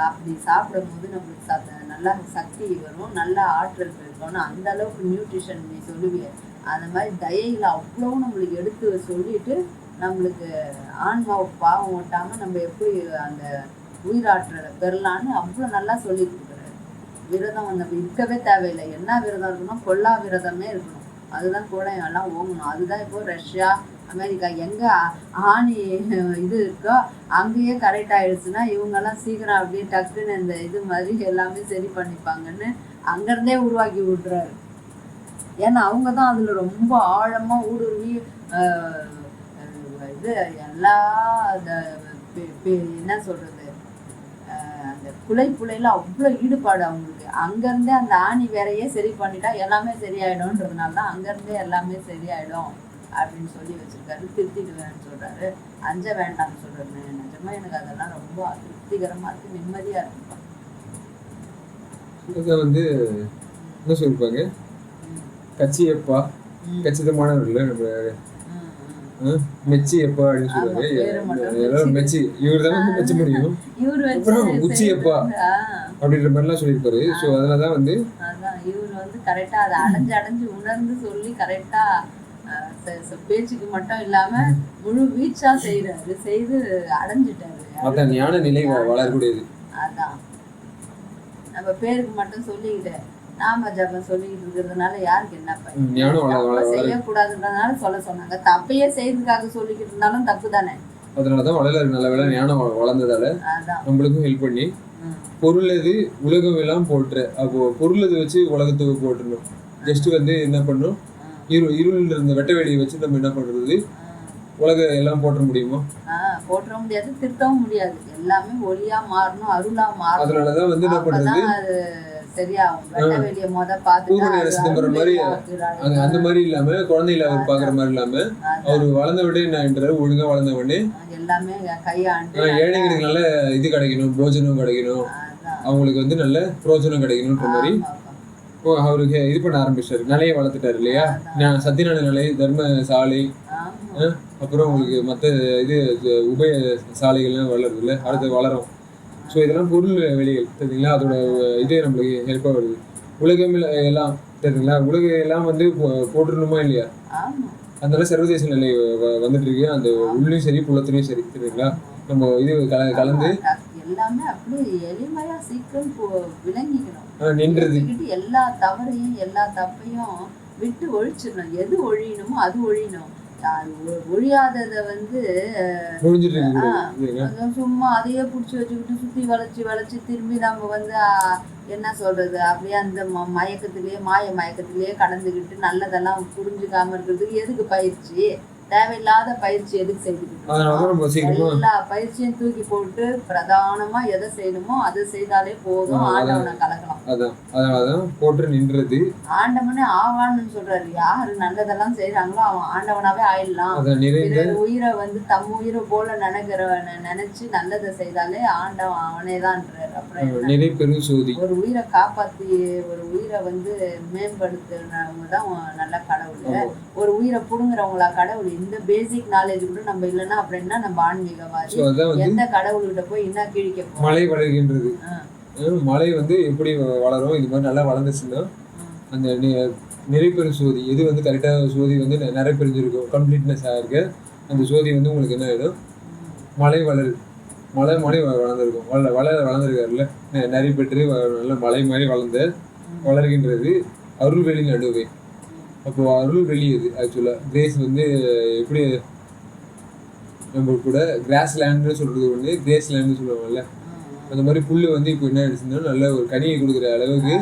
அப்படி சாப்பிடும் போது நம்மளுக்கு நல்லா சக்தி வரும், நல்ல ஆற்றல் பெருக்கணும். அந்த அளவுக்கு நியூட்ரிஷன் நீ சொல்லுவிய அந்த மாதிரி தயையில் அவ்வளோ நம்மளுக்கு எடுத்து சொல்லிட்டு நம்மளுக்கு ஆன்மாவை பாவம் ஓட்டாமல் நம்ம எப்படி அந்த உயிராற்றலை பெறலான்னு அவ்வளோ நல்லா சொல்லி கொடுக்குறாரு. விரதம் நம்ம இருக்கவே தேவையில்லை. என்ன விரதம் இருக்கணும்? கொல்லா விரதமே இருக்கணும். அதுதான் கூட எல்லாம் ஓங்கணும். அதுதான் இப்போ ரஷ்யா, அமெரிக்கா எங்கே ஆணி இது இருக்கோ அங்கேயே கரெக்ட் ஆயிடுச்சுன்னா இவங்கெல்லாம் சீக்கிரம் அப்படியே டக்குன்னு இந்த இது மாதிரி எல்லாமே சரி பண்ணிப்பாங்கன்னு அங்கேருந்தே உருவாக்கி விட்டுறாரு. ஏன்னா அவங்க தான் அதில் ரொம்ப ஆழமாக ஊடுருவி இது எல்லா என்ன சொல்கிறது அந்த புலையில அவ்வளோ ஈடுபாடு அவங்களுக்கு. அங்கேருந்தே அந்த ஆணி வேறையே சரி பண்ணிட்டா எல்லாமே சரியாயிடும்ன்றதுனால தான் அங்கேருந்தே எல்லாமே சரியாயிடும் அப்படின்னு சொல்லி வச்சிருக்காரு. திருத்திடுவேன்னு சொல்கிறாரு, அஞ்ச வேண்டாம்னு சொல்கிறாரு. நிஜமா எனக்கு அதெல்லாம் ரொம்ப திருப்திகரமாக இருக்குது, நிம்மதியாக இருக்குப்பா. வந்து என்ன சொல்லியிருப்பாங்க, கச்சியப்பா கச்சிதமானவர்கள் நம்ம மெச்சியப்பா அப்படின்னு சொல்லுவாங்க. மெச்சி இவர் தானே மெச்ச முடியும். அப்புறம் உச்சியப்பா அப்படின்ற மாதிரிலாம் சொல்லியிருப்பாரு. ஸோ அதனால தான் வந்து இவர் வந்து கரெக்டாக அதை அடைஞ்சு உணர்ந்து சொல்லி கரெக்டாக பேச்சுக்கு மட்டும் இல்லாம முழு வீச்சா செய்யறாரு, செய்து அடைஞ்சிட்டாரு. அதான் ஞான நிலை வளரக்கூடியது. அதான் நம்ம பேருக்கு மட்டும் சொல்லிக்கிட்டு நாம ஜபம் சொல்லிக்கிட்டு இருக்கிறதுனால யாருக்கு என்ன பயன்? செய்யக்கூடாதுன்றதுனால சொல்ல சொன்னாங்க. தப்பையே செய்யறதுக்காக சொல்லிக்கிட்டு இருந்தாலும் தப்பு தானே. அதனாலதான் வள்ளலார் நல்ல வேலை ஞானம் வளர்ந்ததால நம்மளுக்கும் ஹெல்ப் பண்ணி பொருள் எது உலகம் எல்லாம் போட்டுற. அப்போ பொருள் எது வச்சு உலகத்துக்கு போட்டுருணும். ஜஸ்ட் வந்து என்ன பண்ணும், இருள் இருந்த வெட்ட வெளியை வச்சு நம்ம என்ன பண்றது, உலக எல்லாம் போட்ட முடியுமா? போட்ட முடியாது, திருத்தவும் முடியாது. எல்லாமே ஒளியா மாறணும், அருளா மாறணும். அதனாலதான் வந்து என்ன பண்றது, சிதம்பரம் மாதிரி அந்த மாதிரி இல்லாம குழந்தையில அவர் பாக்குற மாதிரி இல்லாம அவரு வளர்ந்த விட என்ன ஒழுங்கா வளர்ந்த உடனே எல்லாமே கையாண்டு ஏழைங்களுக்கு நல்ல இது கிடைக்கணும், போஜனம் கிடைக்கணும், அவங்களுக்கு வந்து நல்ல பிரோஜனம் கிடைக்கணும்ன்ற மாதிரி அவருக்கு இது பண்ண ஆரம்பிச்சாரு. நிலையை வளர்த்துட்டாரு இல்லையா. சத்தியநாராயண நிலை, தர்ம சாலை, அப்புறம் உங்களுக்கு மற்ற இது உபய சாலைகள்லாம் வளருது இல்லை, அடுத்து வளரும். ஸோ இதெல்லாம் பொருள் வெளிகள் தெரியுங்களா. அதோட இது நம்மளுக்கு ஹெல்ப்பாக வருது. உலகம் எல்லாம் தெரியுங்களா, உலகம் எல்லாம் வந்து போட்டுருணுமா இல்லையா. அதனால சர்வதேச நிலை வந்துட்டு இருக்கு. அந்த உள்ளயும் சரி புலத்திலையும் சரி தெரியுங்களா. நம்ம இது கலந்து எல்லாமே அப்படியே எளிமையா சீக்கிரம் விளங்கிக்கணும். நின்றது எல்லா தவறையும் எல்லா தப்பையும் விட்டு ஒழிச்சிடணும். எது ஒழியணுமோ அது ஒழியணும். ஒழியாதத வந்து சும்மா அதையே புடிச்சு வச்சுக்கிட்டு சுத்தி வளைச்சு திரும்பி நம்ம வந்து என்ன சொல்றது, அப்படியே அந்த மாய மயக்கத்திலேயே கடந்துக்கிட்டு நல்லதெல்லாம் புரிஞ்சுக்காம இருக்கிறதுக்கு எதுக்கு பயிற்சி? தேவையில்லாத பயிற்சி எதுக்கு செய்துக்கிட்டு எல்லா பயிற்சியும் தூக்கி போட்டு பிரதானமா எதை செய்யணுமோ அதை செய்தாலே போதும். ஆண்டவனை கலக்கலாம். அதனாலதான் போட்டு நின்றது. ஆண்டவனே ஆவான்னு சொல்றாரு. யாரு நல்லதெல்லாம் செய்யறாங்களோ அவன் ஆண்டவனாவே ஆயிடலாம். உயிரை வந்து தம் உயிரை போல நினைச்சு நல்லதை செய்தாலே ஆண்டவன் அவனேதான்றாரு. அப்புறம் ஒரு உயிரை காப்பாத்தி ஒரு உயிரை வந்து மேம்படுத்துறவங்க தான் நல்ல கடவுள். ஒரு உயிரை புடுங்குறவங்களா கடவுள்? இந்த பேசிக் நாலேஜ் கூட நம்ம இல்லைன்னா அப்புறம் என்ன நம்ம ஆன்மீகவாதி? எந்த கடவுள்கிட்ட போய் என்ன கிழிக்க? மழை வளர்கின்றது. மழை வந்து எப்படி வளரும், இது மாதிரி நல்லா வளர்ந்துச்சுன்னா அந்த நிறைப்பெரும் சோதி எது வந்து கரெக்டாக சோதி வந்து நிறைய பெரிஞ்சிருக்கும், கம்ப்ளீட்னஸாக இருக்கு. அந்த சோதி வந்து உங்களுக்கு என்ன ஆகிடும், மழை மழை வளர்ந்துருக்கும். வளர்ந்துருக்காருல்ல, நிறைய பெற்று நல்ல மலை மாதிரி வளர்கின்றது அருள்வெளி நடுவே. அப்போ அருள் வெளியுது. ஆக்சுவலா கிரேஸ் வந்து எப்படி நம்ம கூட கிராஸ் லேண்ட்னு சொல்றது ஒன்று, கிரேஸ் லேண்ட்னு சொல்லுவாங்கல்ல, அந்த மாதிரி புல்லு வந்து இப்போ என்ன ஆயிடுச்சுன்னா நல்ல ஒரு கனியை கொடுக்குற அளவுக்கு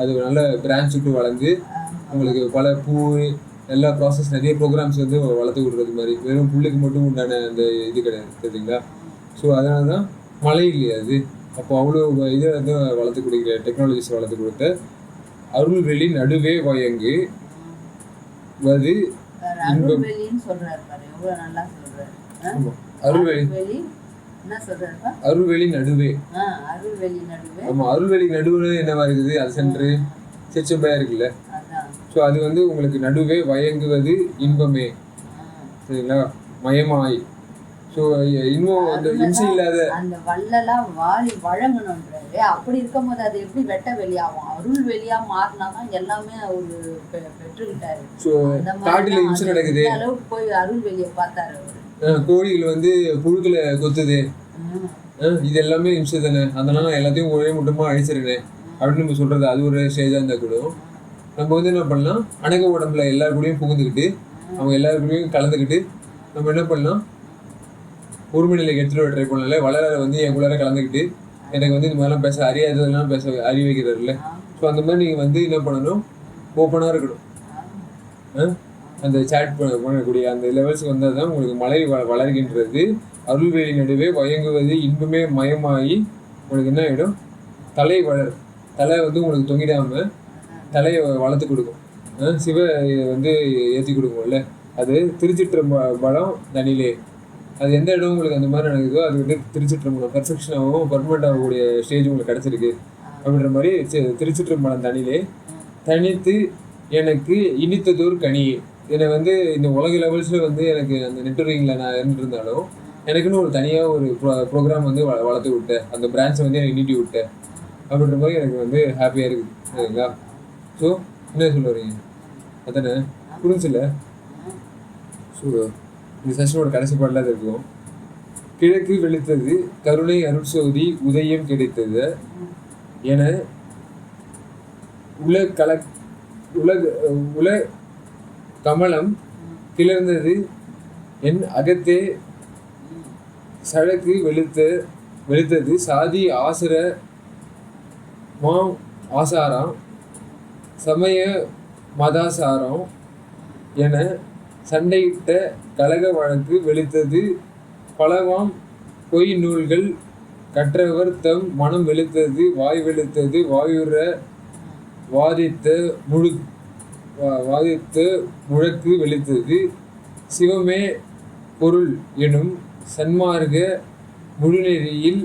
அது நல்ல பிரான்ச் விட்டு வளர்ந்து உங்களுக்கு பல பூ எல்லா ப்ராசஸ் நிறைய ப்ரோக்ராம்ஸ் வந்து வளர்த்து விடுறது மாதிரி. வெறும் புல்லுக்கு மட்டும் உண்டான அந்த இது கிடையாது தெரியுங்களா. ஸோ அதனால தான் மழை இல்லையா அது. அப்போ அவ்வளோ இதை வந்து வளர்த்து கொடுக்குற டெக்னாலஜிஸ் வளர்த்து கொடுத்த அருள்வெளி நடுவே வயங்கு வது அருள்வெளி நடுவே. ஆமா, அருள்வெளி நடுவே என்னவா இருக்குது, அது சென்று சிச்சம்பையா இருக்குல்ல. ஸோ அது வந்து உங்களுக்கு நடுவே வயங்குவது இன்பமே சரிங்களா, மயமாய். ஸோ இன்னும் அந்த இம்சை இல்லாத அந்த வள்ளலாம் வாரி வழங்கணுன்றாரு. அப்படி இருக்கும்போது அது எப்படி வெட்ட வெளியாகும்? அருள் வெளியா மாறினாதான் எல்லாமே அவரு பெற்றுக்கிட்டாரு. ஸோ காட்டில இம்சை நடக்குது அளவுக்கு போய் அருள் வெளியை பார்த்தாரு அவரு. கோழிகள் வந்து புழுக்களை கொத்துது, இது எல்லாமே இம்சை தானே. அதனால எல்லாத்தையும் ஒரே மட்டுமா அழிச்சிருக்கேன் அப்படின்னு நம்ம சொல்றது அது ஒரு ஸ்டேஜா இருந்தா கூட நம்ம வந்து என்ன பண்ணலாம், அணக உடம்புல எல்லாரு கூடயும் புகுந்துக்கிட்டு அவங்க எல்லாரு கூடயும் கலந்துக்கிட்டு நம்ம என்ன பண்ணலாம், உரிமை நிலைக்கு எடுத்துட்டு வர ட்ரை பண்ணல. வளர வந்து என் குள்ளார கலந்துக்கிட்டு எனக்கு வந்து இந்த மாதிரிலாம் பேச அறியாததெல்லாம் பேச அறிய வைக்கிறாருல்ல. ஸோ அந்த மாதிரி நீங்கள் வந்து என்ன பண்ணணும், ஓப்பனாக இருக்கணும். அந்த சேட் பண்ணக்கூடிய அந்த லெவல்ஸுக்கு வந்தால் தான் உங்களுக்கு மழை வளர்கின்றது. அருள்வெளி நடுவே வயங்குவது இன்பமே மயமாகி உங்களுக்கு என்ன ஆகிடும், தலை வந்து உங்களுக்கு தொங்கிடாமல் தலையை வளர்த்து கொடுக்கும். சிவ வந்து ஏற்றி கொடுக்கும்ல, அது திருச்சிற்றம்பலம் தனிலே. அது எந்த இடம் உங்களுக்கு அந்த மாதிரி நடக்குதோ அது வந்து திருச்சிற்றம்பலம் பெர்ஃபெக்ஷனாகவும் பர்மனெண்ட் ஆகக்கூடிய ஸ்டேஜ் உங்களுக்கு கிடச்சிருக்கு அப்படின்ற மாதிரி திருச்சிற்றம்பலம் தனித்து எனக்கு இனித்ததோர் கனியே. என்னை வந்து இந்த உலக லெவல்ஸில் வந்து எனக்கு அந்த நெட்வொர்க்கிங்கில் நான் இருந்திருந்தாலும் எனக்குன்னு ஒரு தனியாக ஒரு ப்ரோக்ராம் வந்து வளர்த்து விட்டேன், அந்த பிரான்ச்சை வந்து எனக்கு நீட்டி விட்டேன் அப்படின்ற மாதிரி எனக்கு வந்து ஹாப்பியாக இருக்குது சரிங்களா. ஸோ என்ன சொல்ல வரீங்க, அதானே புரிஞ்சில்ல. ஸோ இந்த செஷனோட கடைசி பாடல அது இருக்கும். கிழக்கு வெளுத்தது கருணை அருட்சோதி உதயம் கிடைத்தது என உல கமலம் கிளர்ந்தது என் அகத்தே சழக்கு வெளுத்தது சாதி ஆசிர ஆசாரம் சமய மதாசாரம் என சண்டையிட்ட கலக வழக்கு வெளுத்தது பலவாம் பொய் நூல்கள் கற்றவர் தம் மனம் வெளுத்தது வாய் வெளுத்தது வாயுற வாதித்த முழக்கு வெளுத்தது சிவமே பொருள் எனும் சன்மார்க்க முழுநெறியில்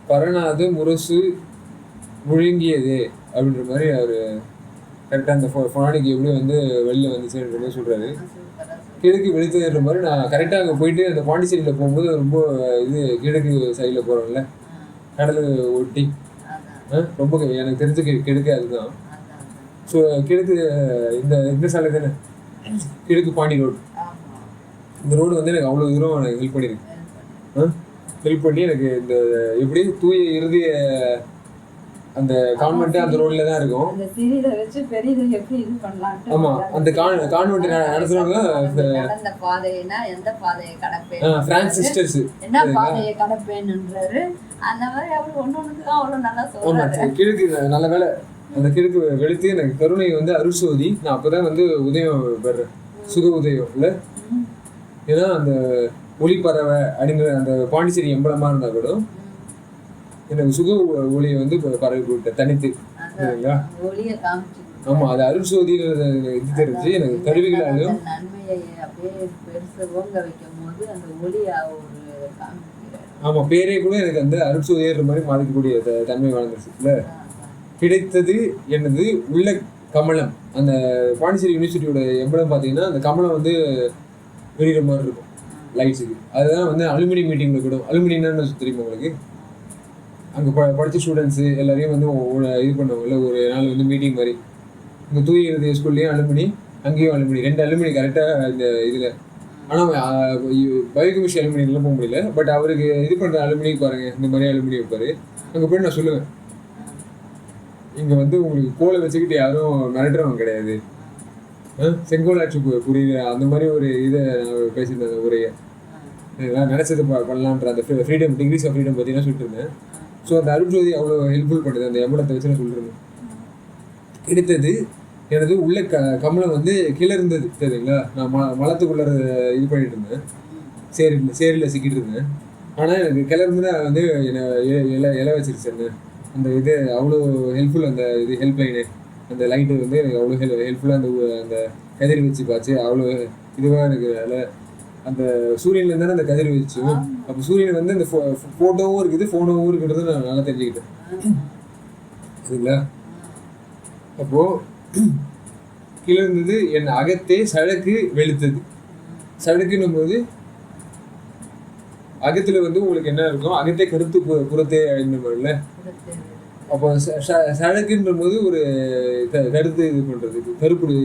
பரநாத முரசு முழுங்கியதே அப்படின்ற மாதிரி அவர் கரெக்டாக அந்த ஃபோனானிக்கு எப்படி வந்து வெளில வந்துச்சுன்ற மாதிரி சொல்கிறாரு. கிழக்கு வெளுத்ததுன்ற மாதிரி நான் கரெக்டாக அங்கே போயிட்டு அந்த பாண்டிச்சேரியில் போகும்போது ரொம்ப இது கிழக்கு சைடில் போகிறோம்ல கடலை ஒட்டி ரொம்ப எனக்கு தெரிஞ்ச கிழக்கு அதுதான். ஸோ கிழக்கு இந்த சாலை தானே கிழக்கு பாண்டி ரோடு. இந்த ரோடு வந்து எனக்கு அவ்வளோ தூரம் எனக்கு ஹெல்ப் பண்ணியிருக்கு. ஹெல்ப் பண்ணி எனக்கு இந்த எப்படி தூய இறுதிய அந்த கான்வென்ட் அந்த ரோட்ல தான் இருக்கும். ஆமா அந்த கான்வென்ட் நடத்துறவங்க பிரான்ஸ் சிஸ்டர்ஸ். ஆமா கிழக்கு நல்ல வேலை அந்த கிழக்கு வெளுத்து எனக்கு கருணை வந்து அருட்சோதி. நான் அப்பதான் வந்து உதயம் பெறேன், சுக உதயம் இல்ல. ஏன்னா அந்த ஒளிப்பறவை அப்படிங்கிற அந்த பாண்டிச்சேரி எம்பளமா இருந்தா கூட எனக்கு சுக ஒளியை வந்து பரவி போயிட்டேன் தனித்து. ஆமா அது அருட்சோதிங்கிறது இது தெரிஞ்சு எனக்கு கருவிகளாலும் ஆமா பேரே கூட எனக்கு அந்த அருட்சோதியர் மாதிரி மாறிக்கக்கூடிய தன்மை வளர்ந்துருச்சு இல்ல. கிடைத்தது எனது உள்ள கமலம். அந்த பாண்டிச்சேரி யூனிவர்சிட்டியோட எம்பளம் பார்த்தீங்கன்னா அந்த கமலம் வந்து வெளியிற மாதிரி இருக்கும் லைட்ஸுக்கு. அதுதான் வந்து அலுமினி மீட்டிங்கில் கூட அலுமினின்னு தெரியுமா உங்களுக்கு? அங்கே படித்த ஸ்டூடெண்ட்ஸு எல்லாரையும் வந்து இது பண்ணுவாங்கல்ல ஒரு நாள் வந்து மீட்டிங் மாதிரி. இங்கே தூய இறுதி ஸ்கூல்லையும் அலுமினி அங்கேயும் அலுமினி 2 அலுமினி கரெக்டாக இந்த இதில். ஆனால் பயோகெமிஸ்ட்ரி அலுமினியெலாம் போக முடியல. பட் அவருக்கு இது பண்ணுற அலுமினிக்கு பாருங்கள் இந்த மாதிரி அலுமினி வைப்பார். அங்கே போய் நான் சொல்லுவேன் இங்கே வந்து உங்களுக்கு கோலை வச்சுக்கிட்டு யாரும் மிரட்டுறவங்க கிடையாது, செங்கோலாட்சி புரியுது அந்த மாதிரி ஒரு இதை நான் பேசியிருந்தேன். அந்த உரையை நான் நினச்சது பண்ணலான்ற அந்த ஃப்ரீடம் டிகிரிஸ் ஆஃப் ஃப்ரீடம் பற்றி நான் சொல்லிட்டு இருந்தேன். ஸோ அந்த அருட்ஜோதி அவ்வளோ ஹெல்ப்ஃபுல் பண்ணுது அந்த எம்பளத்தை வச்சு நான் சொல்லிட்டு இருந்தேன். எடுத்தது எனது உள்ள கமலம் வந்து கிளர்ந்தது சரிங்களா. நான் மலத்துக்குள்ள இது பண்ணிட்டு இருந்தேன், சேரியில் சிக்கிட்டு இருந்தேன். ஆனால் எனக்கு கிளர்ந்து வந்து என்னை இலை வச்சிருச்சு என்ன அந்த இது அவ்வளோ ஹெல்ப்ஃபுல். அந்த இது ஹெல்ப் லைனு அந்த லைட்டு வந்து எனக்கு அவ்வளோ ஹெல்ப்ஃபுல்லாக அந்த கதிர் வச்சு பார்த்து அவ்வளோ இதுவாக எனக்கு அந்த சூரியன்லேருந்து தானே அந்த கதிர் வச்சு. அப்போ சூரியன் வந்து அந்த ஃபோட்டோவும் இருக்குது ஃபோனோவும் இருக்கிறது நான் நல்லா தெரிஞ்சுக்கிட்டேன் சரிங்களா. அப்போது கிளர்ந்தது என் அகத்தே சழக்கு வெளுத்தது. சழக்குன்னும் போது அகத்தில் வந்து உங்களுக்கு என்ன இருக்கும், அகத்தே கருத்து புறத்தே அழிந்துல. அப்போ சழக்குன்ற போது ஒரு கருத்து இது பண்ணுறது கருப்பு.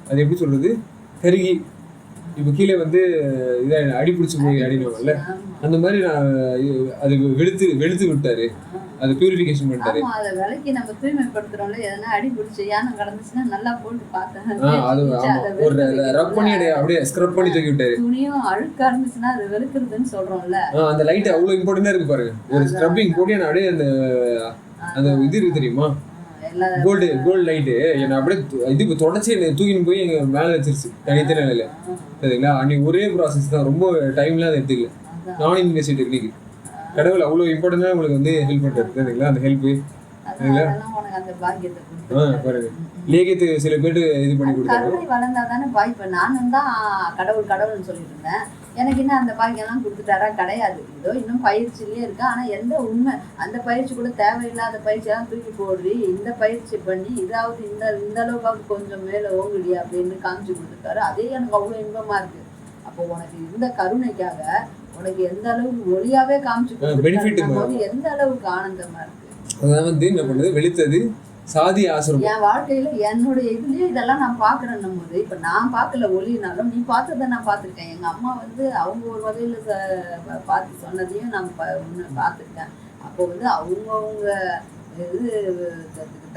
அது எப்படி சொல்கிறது, கருகி இப்போ கீழே வந்து இதாக அடிப்பிடிச்சி போய் அடினோம்ல அந்த மாதிரி நான் அது வெளுத்து விட்டாரு. அதை பியூரிஃபிகேஷன் பண்ணிட்டாரு. அது ஒரு ரப் பண்ணி அப்படியே ஸ்க்ரப் பண்ணி தூக்கி விட்டாரு. அந்த லைட் அவ்வளோ இம்பார்ட்டண்டா இருக்கு பாருங்க. ஒரு ஸ்க்ரப்பிங் போட்டு நான் அப்படியே அந்த இது இருக்கு தெரியுமா, கோல்டு லைட்டு என்னை அப்படியே இது தொடச்சி என்னை தூக்கின்னு போய் எங்கள் மேலே வச்சிருச்சு தனித்தனி நிலையில சரிங்களா. அன்னைக்கு ஒரே ப்ராசஸ் தான், ரொம்ப டைம்லாம் அதை எடுத்துக்கல. நான் இன்வெஸ்ட் டெக்னிக் கடவுள் அவ்வளோ இம்பார்ட்டண்டாக உங்களுக்கு வந்து ஹெல்ப் பண்ணுறது சரிங்களா. அந்த ஹெல்ப்பு சரிங்களா பாருங்க லேகியத்துக்கு சில பேர் இது பண்ணி கொடுத்தாங்க. வளர்ந்தாதானே பாய்ப்பு. நானும் தான் கடவுள்னு சொல்லிட்டு இருந்தேன். எனக்கு இன்னும் அந்த பாக்கியெல்லாம் கொடுத்துட்டாரா கிடையாது. ஏதோ இன்னும் பயிற்சியிலே இருக்கா. ஆனால் எந்த உண்மை அந்த பயிற்சி கூட தேவையில்லாத பயிற்சியெல்லாம் தூக்கி போடுறி, இந்த பயிற்சி பண்ணி இதாவது இந்த அளவுக்காவது கொஞ்சம் மேலே ஓங்குடி அப்படின்னு காமிச்சு கொடுத்துட்டாரு. அதே எனக்கு அவ்வளோ இன்பமாக இருக்குது. அப்போ உனக்கு இந்த கருணைக்காக உனக்கு எந்த அளவுக்கு ஒளியாவே காமிச்சு கொடுத்துட்டாரு, எந்த அளவுக்கு ஆனந்தமாக இருக்குது. அதான் வந்து என்ன பண்ணுறது, வெளுத்தது சாதி ஆசிரமம் என் வாழ்க்கையில என்னுடைய இதுலயே இதெல்லாம் நான் பாக்குறேன்னும் போது, இப்ப நான் பார்க்கல ஒளினாலும் நீ பார்த்ததை நான் பார்த்துருக்கேன். எங்க அம்மா வந்து அவங்க ஒரு வகையில பார்த்து சொன்னதையும் நான் பார்த்துருக்கேன். அப்போ வந்து அவங்கவுங்க இது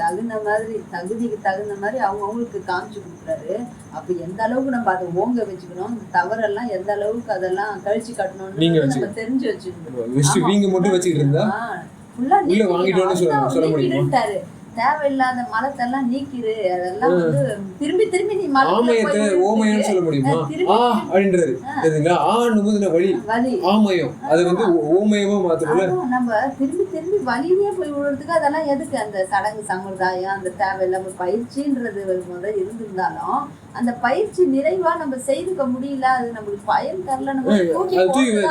தகுந்த மாதிரி தகுதிக்கு தகுந்த மாதிரி அவங்கவுங்களுக்கு காமிச்சு கொடுக்குறாரு. அப்ப எந்த அளவுக்கு நம்ம அதை ஓங்க வச்சுக்கணும், இந்த தவறெல்லாம் எந்த அளவுக்கு அதெல்லாம் கழிச்சு கட்டணும்னு நம்ம தெரிஞ்சு வச்சுக்கணும். வீங்க மட்டும் வச்சுக்கிட்டு இருந்தா உள்ள வாங்கிட்டோம்னு சொல்ல முடியுமா? தேவையில்லாத மலத்தெல்லாம் நீக்கிரு, அதெல்லாம் வந்து திரும்பி திரும்பி நீ ஆமயத்தை ஓமயம்னு சொல்ல முடியுமா? அப்படின்றது சரிங்களா? வலி ஆமயம் அதை வந்து ஓமயமா மாத்தணும்ல. நம்ம திரும்பி திரும்பி வலியே போய் விடுறதுக்கு அதெல்லாம் எதுக்கு? அந்த சடங்கு சம்பிரதாயம், அந்த தேவையில்லாம பயிற்சின்றது முதல்ல இருந்திருந்தாலும் அந்த பயிற்சி நிறைவா நம்ம செய்துக்க முடியல, அது நம்மளுக்கு பயன் தரல. நம்ம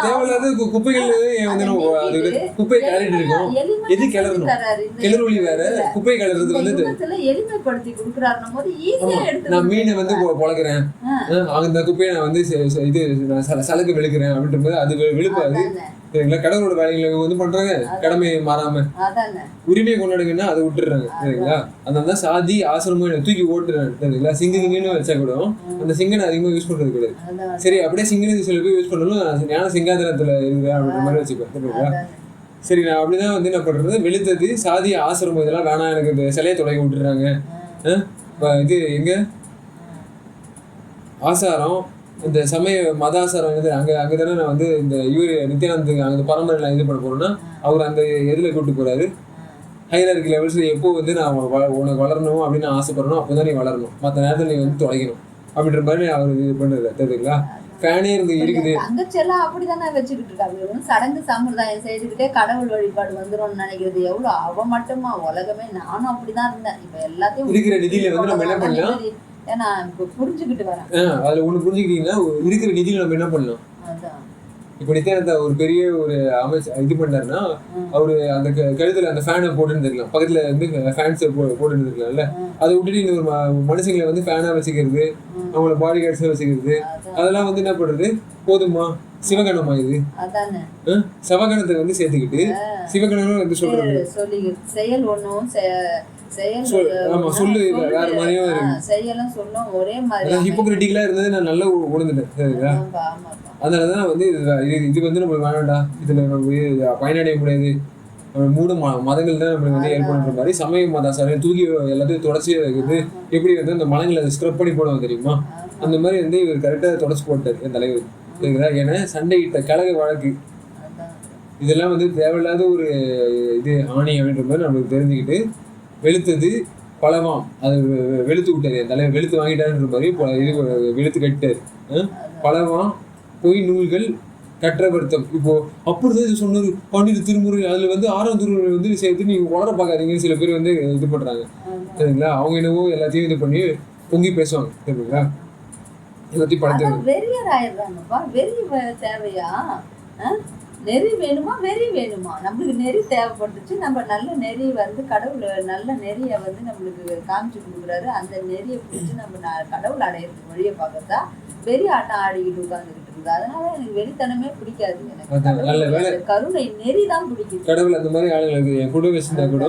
தேவையில்லாத குப்பைகள் குப்பை கிளறிட்டு இருக்கோம். எது கிளறணும்? கிளறொலி வேற, குப்பை கிளறது வந்து எளிமைப்படுத்தி கொடுக்குறாருன்னும் போது ஈஸியா எடுத்து நான் மீனை வந்து பொழக்கிறேன், அந்த குப்பையை நான் வந்து இது சலக்கு விழுக்கிறேன் அப்படின்ற போது அது விழுப்பாது. சரிங்களா? கடவுளோட வேலைகளை வந்து பண்றாங்க, கடமையை மாறாம உரிமையை கொண்டாடுங்கன்னா அதை விட்டுறாங்க. சரிங்களா? அதனால சாதி ஆசிரமம் தூக்கி ஓட்டுறாங்க. சரிங்களா? சிங்கன்னு வச்சா கூட அந்த சிங்கனை அதிகமா யூஸ் பண்றது கிடையாது. சரி, அப்படியே சிங்கன்னு சில பேர் யூஸ் பண்ணாலும் ஞான சிங்காதனத்துல இருக்கிறேன் அப்படின்ற மாதிரி வச்சுப்பேன். சரிங்களா? சரி, நான் அப்படிதான் வந்து என்ன பண்றது, வெளுத்தது சாதி ஆசிரமம் இதெல்லாம் வேணாம், எனக்கு இந்த சிலையை தொடங்கி விட்டுறாங்க. இது எங்க ஆசாரம், இந்த சமய மதாசாரம் அங்கே தானே நான் வந்து இந்த நித்யானந்துக்கு அங்கே பரம்பரை இது பண்ண போறேன்னா அவர் அந்த எதில் கூப்பிட்டு போறாரு, ஹைரார்கி லெவல்ஸில் எப்போ வந்து நான் உனக்கு வளரணும் அப்படின்னு ஆசைப்படணும், அப்போ தான் நீ வளரணும், மற்ற நேரத்தில் நீ வந்து தொலைக்கணும் அப்படின்ற மாதிரி அவர் இது பண்ணுறது. தெரியுதுங்களா? ஃபேனே இருக்குது. தங்கச்செல்லாம் அப்படிதானே வச்சுக்கிட்டு இருக்காங்க. சடங்கு சம்பிரதாயம் செய்துக்கிட்டே கடவுள் வழிபாடு வந்துரும்னு நினைக்கிறது எவ்வளவு அவ மட்டுமா? உலகமே நானும் அப்படிதான் இருந்தேன். இப்ப எல்லாத்தையும் இருக்கிற நிதியில வந்து நம்ம என்ன பண்ணலாம், ஏன்னா இப்ப புரிஞ்சுக்கிட்டு வரேன். அதுல ஒண்ணு புரிஞ்சுக்கிட்டீங்கன்னா இருக்கிற நிதியில நம்ம என்ன பண்ணலாம். இப்ப நித்யானந்தா ஒரு பெரிய ஒரு இது பண்ணாருன்னா அவரு அந்த கழுத்துல அந்த ஃபேனை போட்டுன்னு இருக்கலாம், பக்கத்துல வந்து ஃபேன்ஸ் போட்டுன்னு இருக்கலாம்ல. அதை விட்டுட்டு இந்த ஒரு மனுஷங்களை வந்து ஃபேனா வச்சுக்கிறது, அவங்கள பாடி கார்ட்ஸா வச்சுக்கிறது, அதெல்லாம் வந்து என்ன பண்றது? போதுமா? சிவகணமா இது? சிவகணத்தை வந்து சேர்த்துக்கிட்டு சிவகணம் வந்து சொல்றது செயல் ஒண்ணும் சொல்லு வேற மாதிரியும் இருக்கு. செயலும் சொல்லும் ஒரே மாதிரி ஹிப்போக்ரிட்டிக்கலா இருந்தது நான் நல்லா உணர்ந்துட்டேன். சரிங்களா? அதனாலதான் வந்து இது வந்து நம்மளுக்கு வேணாண்டா, இதுல நம்ம பயனடைய முடியாது, மூட மதங்கள் தான் நம்மளுக்கு வந்து ஏற்படுற மாதிரி சமய மதாசாரம் தூக்கி எல்லாத்தையும் தொடச்சி இருக்குது. எப்படி வந்து அந்த மலங்களை ஸ்க்ரப் பண்ணி போடுவோம் தெரியுமா? அந்த மாதிரி வந்து இவர் கரெக்டாக தொடச்சி போட்டார் என் தலைவர். சரிங்களா? ஏன்னா சண்டையிட்ட கழக வழக்கு இதெல்லாம் வந்து தேவையில்லாத ஒரு இது ஆணி அப்படின்ற மாதிரி நம்மளுக்கு தெரிஞ்சுக்கிட்டு வெளுத்தது பழமாம், அது வெளுத்து விட்டாரு என் தலைவர், வெளுத்து வாங்கிட்டாருன்ற மாதிரி இது வெளுத்து கட்டாரு. பழமாம் பொய் நூல்கள் கற்ற வருத்தம். இப்போ அப்படிதான் இது சொன்னாரு பன்னிரு திருமுறை, அதுல வந்து 6ஆம் திருமுறை வந்து சேர்த்து நீங்க வளர பார்க்காதீங்கன்னு சில பேர் வந்து இது பண்றாங்க. சரிங்களா? அவங்க என்னவோ எல்லாத்தையும் இது பண்ணி பொங்கி பேசுவாங்க. சரிங்களா? எல்லாத்தையும் படத்தை தேவையா? நெறி வேணுமா வெறி வேணுமா? நம்மளுக்கு நெறி தேவைப்பட்டுச்சு. நம்ம நல்ல நெறி வந்து கடவுள் நல்ல நெறியை வந்து நம்மளுக்கு காமிச்சு கொடுக்குறாரு. அந்த நெறியை பிடிச்சி நம்ம கடவுள் அடையிறதுக்கு வழியை பார்க்கறதா வெறி ஆட்டம் ஆடிக்கிட்டு உட்காந்துக்கிட்டு இருக்குது. அதனால எனக்கு வெறித்தனமே பிடிக்காது. எனக்கு கருணை நெறி தான் பிடிக்குது. கடவுள் அந்த மாதிரி ஆளுங்களுக்கு என் கூட வச்சிருந்தா கூட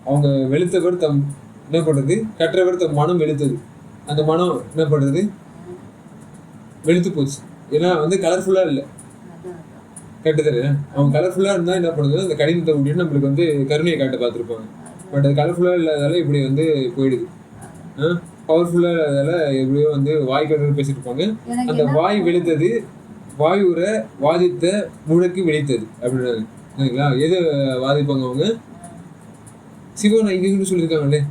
அவங்க வெளுத்தவர் தம் என்ன பண்றது, கற்றவர் தம் மனம் வெளுத்தது, அந்த மனம் என்ன பண்றது வெளுத்து போச்சு. ஏன்னா வந்து கலர்ஃபுல்லா இல்லை, கட்டுத்தரு. அவங்க கலர்ஃபுல்லா இருந்தா என்ன பண்ணுது, அந்த கடினத்தை விட்டு நம்மளுக்கு வந்து கருணையை காட்ட பார்த்துருப்பாங்க. பட் அது கலர்ஃபுல்லா இல்லாதால இப்படி வந்து போயிடுது. பவர்ஃபுல்லா இல்லாதால எப்படியோ வந்து வாய் கலர் பேசிட்டு இருப்பாங்க. அந்த வாய் வெளுத்தது வாய் உர வாதித்த முழக்கு வெளுத்தது அப்படின்னாங்க. சரிங்களா? எது வாதிப்பாங்க அவங்க? சிவனை இங்கேயும் சொல்லியிருக்காங்களே,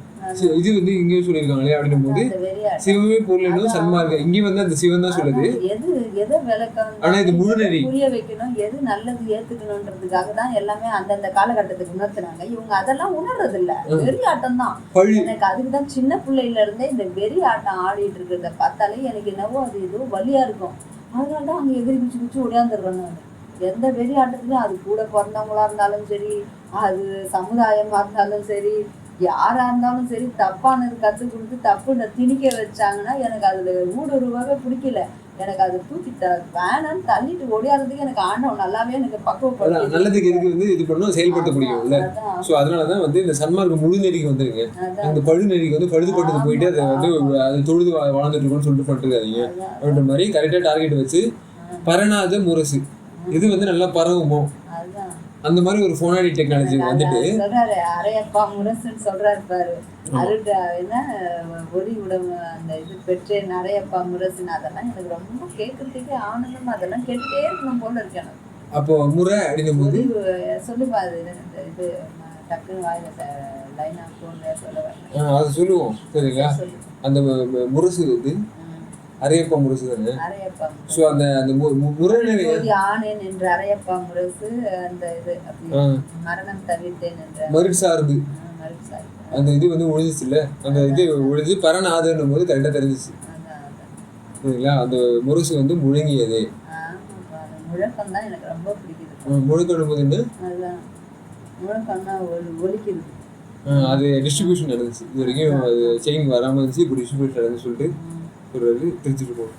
இது வந்து இங்கேயும் சொல்லியிருக்காங்களே அப்படின்னும் போது சிவமே பொருள் சன்மார்க்க இங்கேயும் வந்து அந்த சிவன் தான் சொல்லுது. ஆனா இது முழுநெறி புரிய வைக்கணும், எது நல்லது ஏத்துக்கணும்ன்றதுக்காக தான் எல்லாமே அந்தந்த காலகட்டத்துக்கு உணர்த்துனாங்க. இவங்க அதெல்லாம் உணர்றது இல்ல, வெறி ஆட்டம் தான். எனக்கு அதுக்குதான் சின்ன பிள்ளையில இருந்தே இந்த வெறி ஆட்டம் ஆடிட்டு இருக்கிறத பார்த்தாலே எனக்கு என்னவோ அது எதுவும் வலியா இருக்கும். அதனாலதான் அங்க எதிரி குச்சி குச்சி ஓடியாந்துடுறேன் நான். எந்த வெறி ஆட்டத்துலயும் அது கூட பிறந்தவங்களா இருந்தாலும் சரி, அது சமுதாயமா இருந்தாலும் சரி, யாரா இருந்தாலும் சரி, தப்பானது கற்றுக் கொடுத்து தப்புன்னு திணிக்க வச்சாங்கன்னா எனக்கு அதுல ஊடுருவாக பிடிக்கல. எனக்கு அது தூக்கி வேணான்னு தள்ளிட்டு ஓடியாடுறதுக்கு எனக்கு ஆண்டவன் நல்லாவே எனக்கு பக்குவப்படுத்தி நல்லதுக்கு எதுக்கு வந்து இது பண்ணணும் செயல்படுத்த முடியும்ல. ஸோ அதனாலதான் வந்து இந்த சன்மார்க்க முழு நெறிக்கு வந்துருங்க. அந்த பழு நெறிக்கு வந்து பழுதுபட்டது போயிட்டு அதை வந்து அது தொழுது வாழ்ந்துட்டு இருக்கோம்னு சொல்லிட்டு பட்டுருக்காதீங்க அப்படின்ற மாதிரி கரெக்டா டார்கெட் வச்சு பரநாத முரசு இது வந்து நல்லா பரவுமோ அந்த மாதிரி ஒரு ஃபோனாடி டெக்னாலஜி வந்துட்டு சொல்றாரு. அரையப்பா முரசுன்னு சொல்றாரு பாரு. அருட்டு என்ன ஒளி உடம்பு அந்த இது பெற்றேன் அரையப்பா முரசுன்னு அதெல்லாம் எனக்கு ரொம்ப கேட்கறதுக்கே ஆனந்தம். அதெல்லாம் கேட்டுட்டே இருக்கணும் போல இருக்கு எனக்கு. அப்போ முறை அப்படின்னும் போது சொல்லுப்பா அது இந்த இது டக்குன்னு வாயில லைனா போன சொல்ல வரேன். அதை சொல்லுவோம் சரிங்களா. அந்த முரசு வந்து அரையப்பா முரசு தானே. ஸோ அந்த அந்த முறை ஆனேன் என்ற அரையப்பா முரசு அந்த இது மரணம் தவிர்த்தேன் என்ற மறுசார்பு அந்த இது வந்து ஒழிஞ்சிச்சு இல்லை. அந்த இது ஒழிஞ்சு பரநாதன்னும் போது கரெக்டாக தெரிஞ்சிச்சு சரிங்களா. அந்த முரசு வந்து முழங்கியது. முழக்கம் தான் எனக்கு ரொம்ப பிடிக்குது. முழக்கம் போது என்ன முழக்கம் தான் ஒலிக்குது. அது டிஸ்ட்ரிபியூஷன் நடந்துச்சு. இது வரைக்கும் அது செயின் வராமல் இருந்துச்சு. இப்போ டிஸ்ட்ரிபியூஷன் நடந்துச்சு சொல்லிட்டு சொல்றாரு. திருச்சிட்டு போகும்.